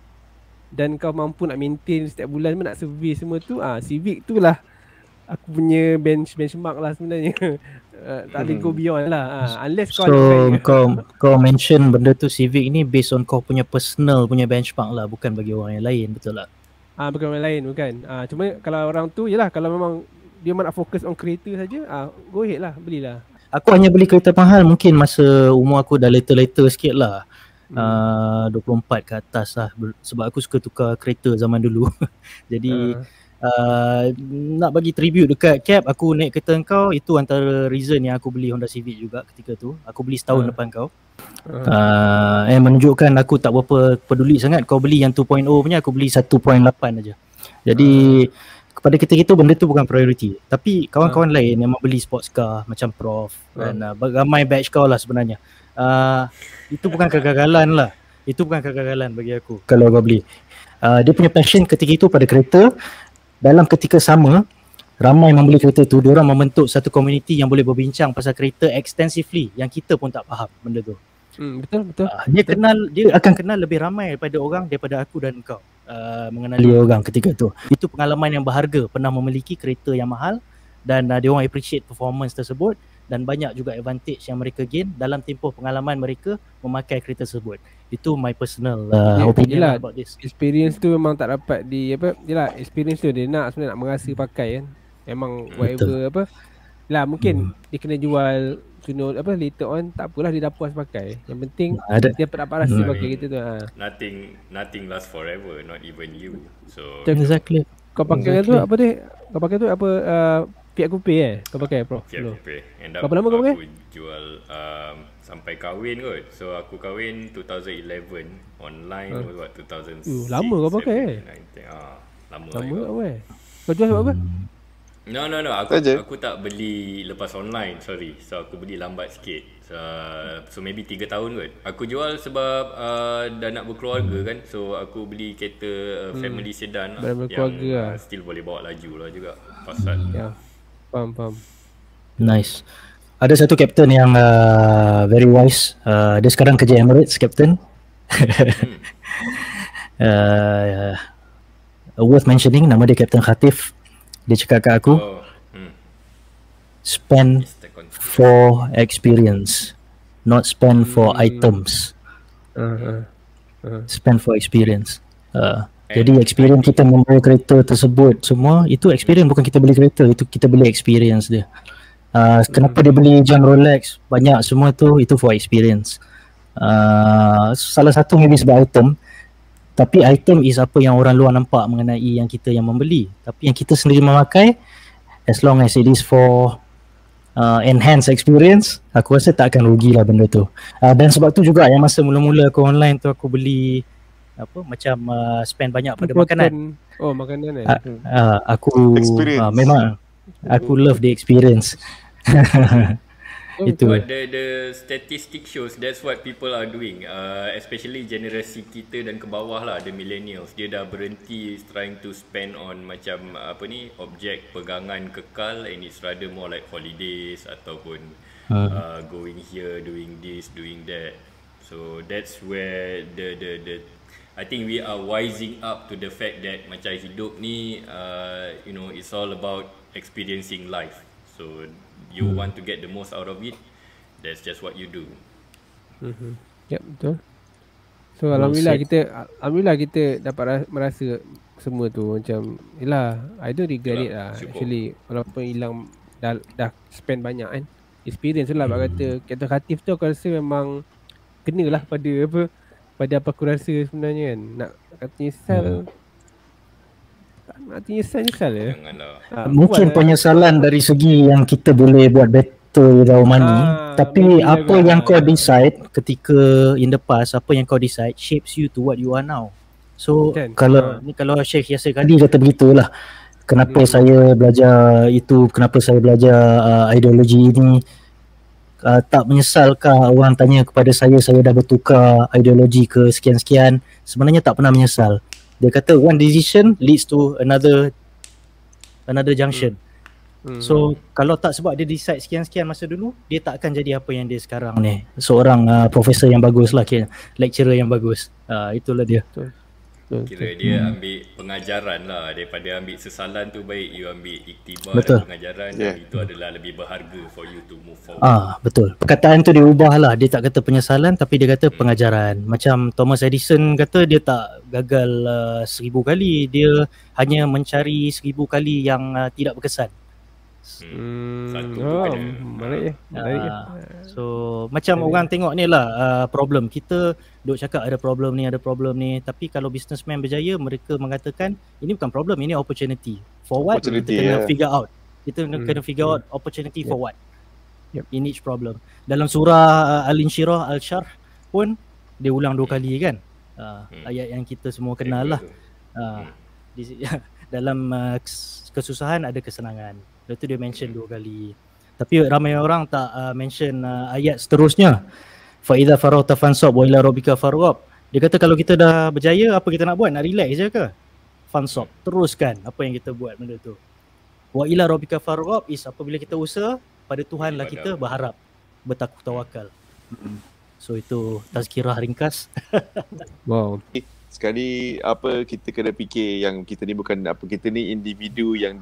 dan kau mampu nak maintain setiap bulan, nak servis semua tu, Civic tu lah aku punya benchmark lah sebenarnya. Tak boleh go beyond lah. Unless kau mention benda tu, Civic ni based on kau punya personal punya benchmark lah, bukan bagi orang yang lain, betul tak? Bukan orang lain, bukan. Cuma kalau orang tu, yelah, kalau memang dia nak fokus on kereta saja, go ahead lah, belilah. Aku hanya beli kereta mahal mungkin masa umur aku dah later sikit lah. 24 ke atas lah, sebab aku suka tukar kereta zaman dulu. Jadi nak bagi tribute dekat Cap, aku naik kereta kau, itu antara reason yang aku beli Honda Civic juga ketika tu. Aku beli setahun depan kau. Menunjukkan aku tak berapa peduli sangat kau beli yang 2.0 punya, aku beli 1.8 aja. Jadi pada ketika itu benda tu bukan priority. Tapi kawan-kawan lain yang membeli sports car macam Prof dan ramai batch kau lah sebenarnya, itu bukan kegagalan lah. Itu bukan kegagalan bagi aku kalau kau beli. Dia punya passion ketika itu pada kereta. Dalam ketika sama, ramai membeli kereta tu, diorang membentuk satu community yang boleh berbincang pasal kereta extensively yang kita pun tak faham benda tu. Betul. Dia akan kenal lebih ramai daripada orang, daripada aku dan kau. mengenali orang ketika tu. Itu pengalaman yang berharga, pernah memiliki kereta yang mahal dan dia orang appreciate performance tersebut dan banyak juga advantage yang mereka gain dalam tempoh pengalaman mereka memakai kereta tersebut. Itu my personal opinion yelah, about this. experience tu memang tak dapat di apa, yelah experience tu dia nak sebenarnya nak merasa pakai kan. Memang whatever apa lah, mungkin dia kena jual later on, tak apalah, dia dah puas pakai. Yang penting dia dapat rasa pakai kereta tu. Nothing lasts forever, not even you. So Exactly. Kau pakai tu apa dia? Kau pakai tu apa Fiat Coupe Kau pakai Prof? Fiat Coupe. Berapa lama kau pakai? Aku jual sampai kahwin kot. So aku kahwin 2011, online was what 2006. Lama kau pakai 19, lama apa Kau jual sebab apa? No, aku tak beli lepas online, sorry. So aku beli lambat sikit. So maybe 3 tahun kot. Aku jual sebab dah nak berkeluarga kan. So aku beli kereta family sedan yang still boleh bawa laju lah juga. Passat. Ya. Faham. Nice. Ada satu captain yang very wise. Dia sekarang kerja Emirates, captain. Worth mentioning, nama dia Captain Khatif. Dia cakap kat aku, spend for experience, not spend for items. Spend for experience. Jadi experience kita membawa kereta tersebut semua, itu experience, bukan kita beli kereta, itu kita beli experience dia. Kenapa dia beli jam Rolex banyak semua tu, itu for experience. Salah satu maybe sebab item, tapi item is apa yang orang luar nampak mengenai yang kita yang membeli. Tapi yang kita sendiri memakai, as long as it is for enhance experience, aku rasa tak akan rugilah benda tu. Dan sebab tu juga yang masa mula-mula aku online tu aku beli apa macam spend banyak pada makanan. Oh, makanan aku memang aku love the experience. Itu. But the statistic shows that's what people are doing, especially generasi kita dan ke bawah lah, the millennials. Dia dah berhenti trying to spend on macam apa ni, objek pegangan kekal, and it's rather more like holidays ataupun going here, doing this, doing that. So that's where the I think we are wising up to the fact that macam hidup ni it's all about experiencing life. So you want to get the most out of it, that's just what you do. Ya, betul. So alhamdulillah kita dapat merasa semua tu macam, yelah, I don't regret it lah. Actually walaupun hilang dah spend banyak kan, experience lah. Kata Khatif tu aku rasa memang kenalah pada apa aku rasa sebenarnya kan. Nak kata nyesal, tak nak nyesal ya. Mungkin penyesalan dari segi yang kita boleh buat better with our money, tapi apa yang kau decide ketika in the past, apa yang kau decide shapes you to what you are now. So kalau Sheikh Yasir Kadi kata begitulah, kenapa saya belajar itu, kenapa saya belajar ideologi ini, tak menyesalkah orang tanya kepada saya dah bertukar ideologi ke sekian-sekian? Sebenarnya tak pernah menyesal. Dia kata one decision leads to another junction. So kalau tak sebab dia decide sekian-sekian masa dulu, dia tak akan jadi apa yang dia sekarang ni. Seorang profesor yang bagus lah, lecturer yang bagus. Itulah dia. Kira dia ambil pengajaran lah, daripada ambil sesalan tu baik you ambil iktibar dan pengajaran, dan itu adalah lebih berharga for you to move forward. Betul. Perkataan tu dia ubah lah, dia tak kata penyesalan tapi dia kata pengajaran. Macam Thomas Edison kata dia tak gagal 1000 kali, dia hanya mencari 1000 kali yang tidak berkesan. Satu tu kena. Menarik. So macam orang tengok ni lah problem. Kita duk cakap ada problem ni, tapi kalau businessman berjaya, mereka mengatakan ini bukan problem, ini opportunity. For what? Kita kena figure out. Kita kena figure out opportunity for what in each problem. Dalam surah Al-Insyirah Al-Syarh pun dia ulang 2 kali kan, ayat yang kita semua kenal lah. Dalam kesusahan ada kesenangan. Lepas tu dia mention 2 kali. Tapi ramai orang tak mention ayat seterusnya. Fa idza faragta fansab wa ila rabbika farghab. Dia kata kalau kita dah berjaya, apa kita nak buat? Nak relax je ke? Fansab, teruskan apa yang kita buat benda tu. Wa ila rabbika farghab is apabila kita usaha, pada Tuhan lah kita berharap, bertakwa tawakal. So itu tazkirah ringkas. Wow. Sekali apa kita kena fikir yang kita ni bukan apa, kita ni individu yang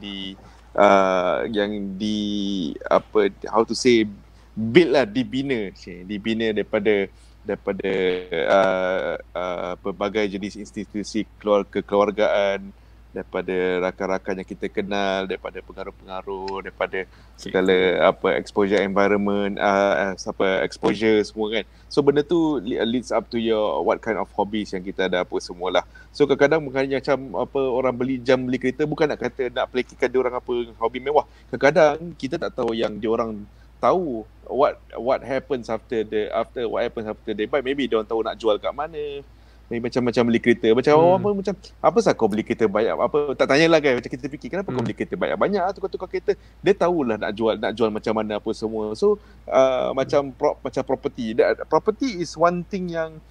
apa, how to say, build lah, dibina daripada pelbagai jenis institusi kekeluargaan, daripada rakan-rakan yang kita kenal, daripada pengaruh-pengaruh, daripada segala apa exposure environment, exposure semua kan. So benda tu leads up to your what kind of hobbies yang kita ada apa semualah. So kadang-kadang bukannya macam apa orang beli jam, beli kereta, bukan nak kata nak pelekikan dia orang apa hobi mewah. Kadang-kadang kita tak tahu yang dia orang tahu what happens after what happens after they buy. Maybe dia orang tahu nak jual kat mana. Macam beli kereta, macam apa sah kau beli kereta banyak, apa tak tanyalah kan, macam kita fikir kenapa kau beli kereta banyak tukar kereta, dia tahulah nak jual macam mana apa semua. So macam property is one thing yang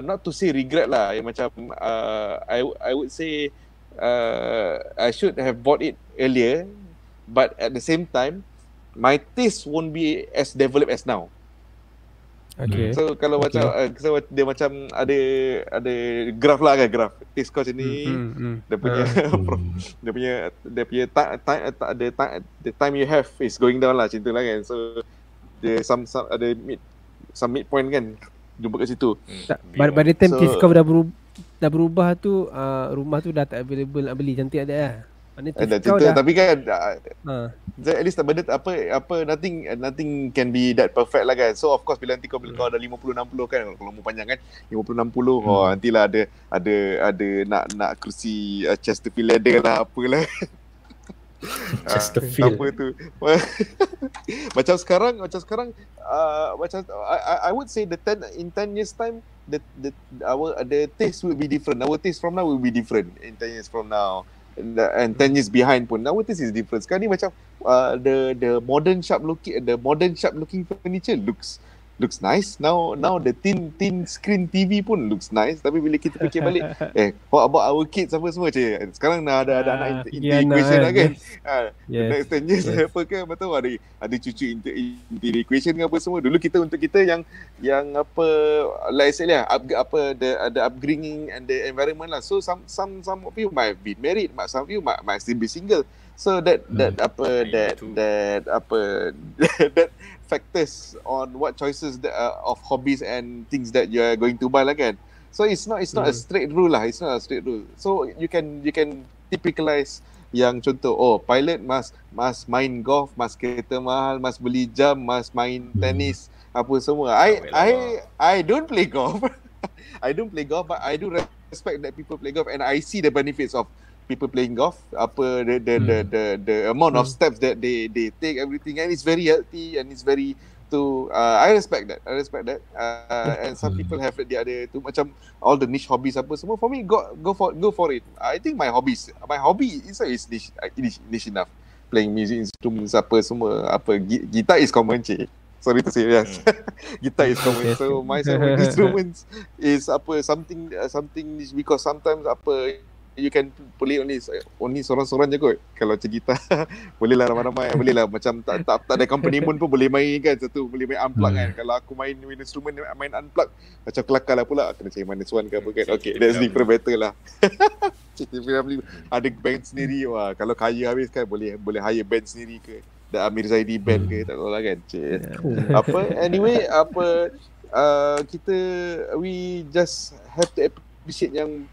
not to say regret lah, yang macam I would say I should have bought it earlier, but at the same time my taste won't be as developed as now. Okay. So kalau macam so dia macam ada graf lah kan, graf taste kau sini, dia punya the time you have is going down lah, macam tu lah kan. So dia some ada midpoint kan, jumpa kat situ. By the time taste kau dah berubah tu, rumah tu dah tak available nak beli, cantik ada lah. Ada cerita, tapi kan at least benda apa nothing can be that perfect lah kan. So of course bila nanti kau dah 50-60 kan, kalau umur panjang kan 50-60, nantilah ada nak kerusi Chesterfield leather lah apalah. Chesterfield apa tu. macam sekarang macam I would say in 10 years time the taste will be different. Our taste from now will be different in 10 years from now. And 10 years behind pun now this is different. Sekarang ni macam the modern sharp looking furniture looks nice. Now the thin screen TV pun looks nice. Tapi bila kita fikir balik, what about our kids apa semua sekarang dah ada anak integration lah kan. Next 10 years apa kan, betul ada cucu integration ke apa semua. Dulu untuk kita yang apa, like I said lah, the upbringing and the environment lah. So some of you might be married, some of you might still be single. So that factors on what choices of hobbies and things that you are going to buy lah kan. So it's not a straight rule lah. It's not a straight rule. So you can typicalize yang contoh, pilot must main golf, must kereta mahal, must beli jam, must main tenis, apa semua. I don't play golf. I don't play golf, but I do respect that people play golf, and I see the benefits of people playing golf, apa the amount of steps that they take, everything, and it's very healthy and it's very I respect that. And some people have the other tu, macam all the niche hobbies apa semua. For me, go for it. I think my hobby is niche enough. Playing music instruments apa semua, apa gitar is common cik. Sorry to say, yes. Guitar is common. So my instruments is apa something niche, because sometimes apa you can play only seorang-seorang je kot. Kalau macam gitar boleh lah ramai-ramai, boleh lah macam tak ada company pun boleh main kan, satu boleh main unplug kan. Kalau aku main instrument main unplug macam kelakar lah pula, kena cari minus one ke apa kan. Okay, that's different, better lah. Ada band sendiri, wah kalau kaya habis kan boleh hire band sendiri ke, The Amir Zaidi band ke, tak tahu lah kan. Anyway we just have to appreciate yang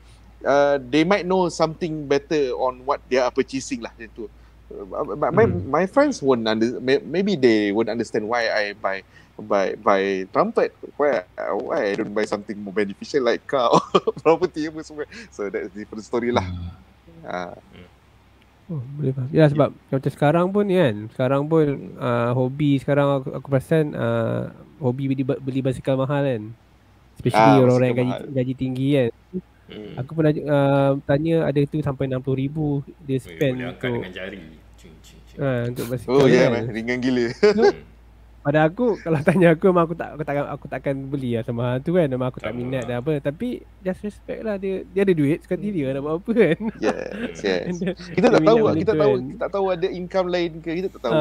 they might know something better on what they are purchasing lah, macam tu. My friends won't maybe they won't understand why I buy trumpet, why I don't buy something more beneficial like car or property apa semua. So that's different story lah. Boleh faham. Ya, sebab macam sekarang pun hobi sekarang aku perasan hobi beli basikal mahal kan. Especially orang-orang yang gaji tinggi kan. Aku pernah tanya, ada tu sampai 60,000 dia spend boleh angkat dengan jari. Untuk basikal. Ringan gila. pada aku kalau tanya aku memang aku takkan beli lah sama hal tu kan. Memang aku tak Sama minat lah. dan apa. Tapi just respect lah, dia ada duit sekali dia nak buat apa kan. Yes. Dia Kita tak tahu, minat benda tu kan. kita tak tahu ada income lain ke, kita tak tahu.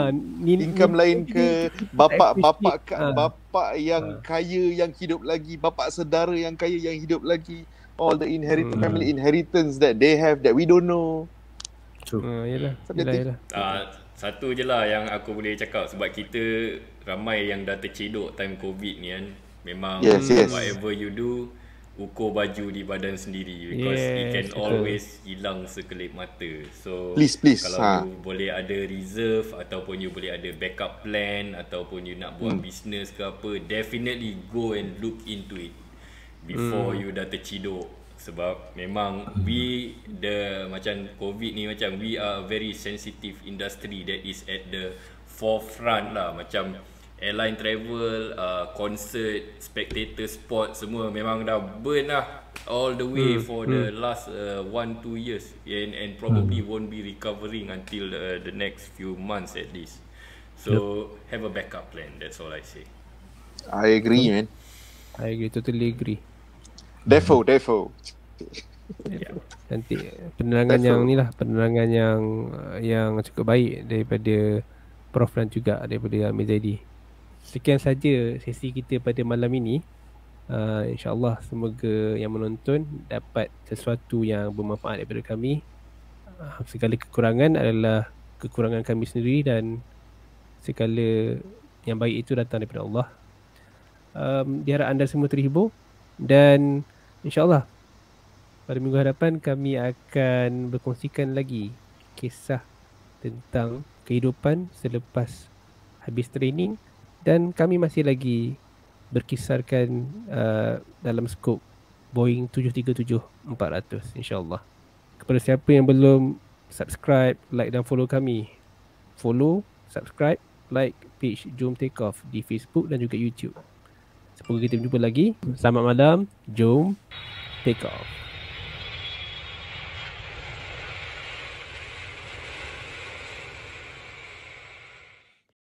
Ni Income lain ke, bapak yang Ah. kaya yang hidup lagi, bapak saudara yang kaya yang hidup lagi, all the family inheritance that they have that we don't know. Yalah. Subjektif. Satu je lah yang aku boleh cakap, sebab kita ramai yang dah tercedok time COVID ni kan. Memang Yes. whatever you do, ukur baju di badan sendiri, because it can Yes, betul. always hilang sekelip mata. So Please. kalau you boleh ada reserve, ataupun you boleh ada backup plan, ataupun you nak buat business ke apa, definitely go and look into it before you dah terciduk. Sebab memang macam COVID ni, macam we are a very sensitive industry that is at the forefront lah. Macam airline travel, concert, spectator sport, semua memang dah burn lah all the way for the last 1-2 years, and probably won't be recovering until the next few months at least. So have a backup plan, that's all I say. I agree, man. I agree, totally agree. Defo. Nanti penerangan Betul. yang ni lah, penerangan yang cukup baik daripada Prof dan juga daripada Amir Zaidi. Sekian saja sesi kita pada malam ini. InsyaAllah semoga yang menonton dapat sesuatu yang bermanfaat daripada kami. Segala kekurangan adalah kekurangan kami sendiri, dan segala yang baik itu datang daripada Allah. Diharap anda semua terhibur, dan InsyaAllah pada minggu hadapan kami akan berkongsikan lagi kisah tentang kehidupan selepas habis training, dan kami masih lagi berkisarkan dalam skop Boeing 737-400 insyaAllah. Kepada siapa yang belum subscribe, like dan follow kami, follow, subscribe, like page Jom Take Off di Facebook dan juga YouTube. Semoga kita berjumpa lagi. Selamat malam. Jom Take Off.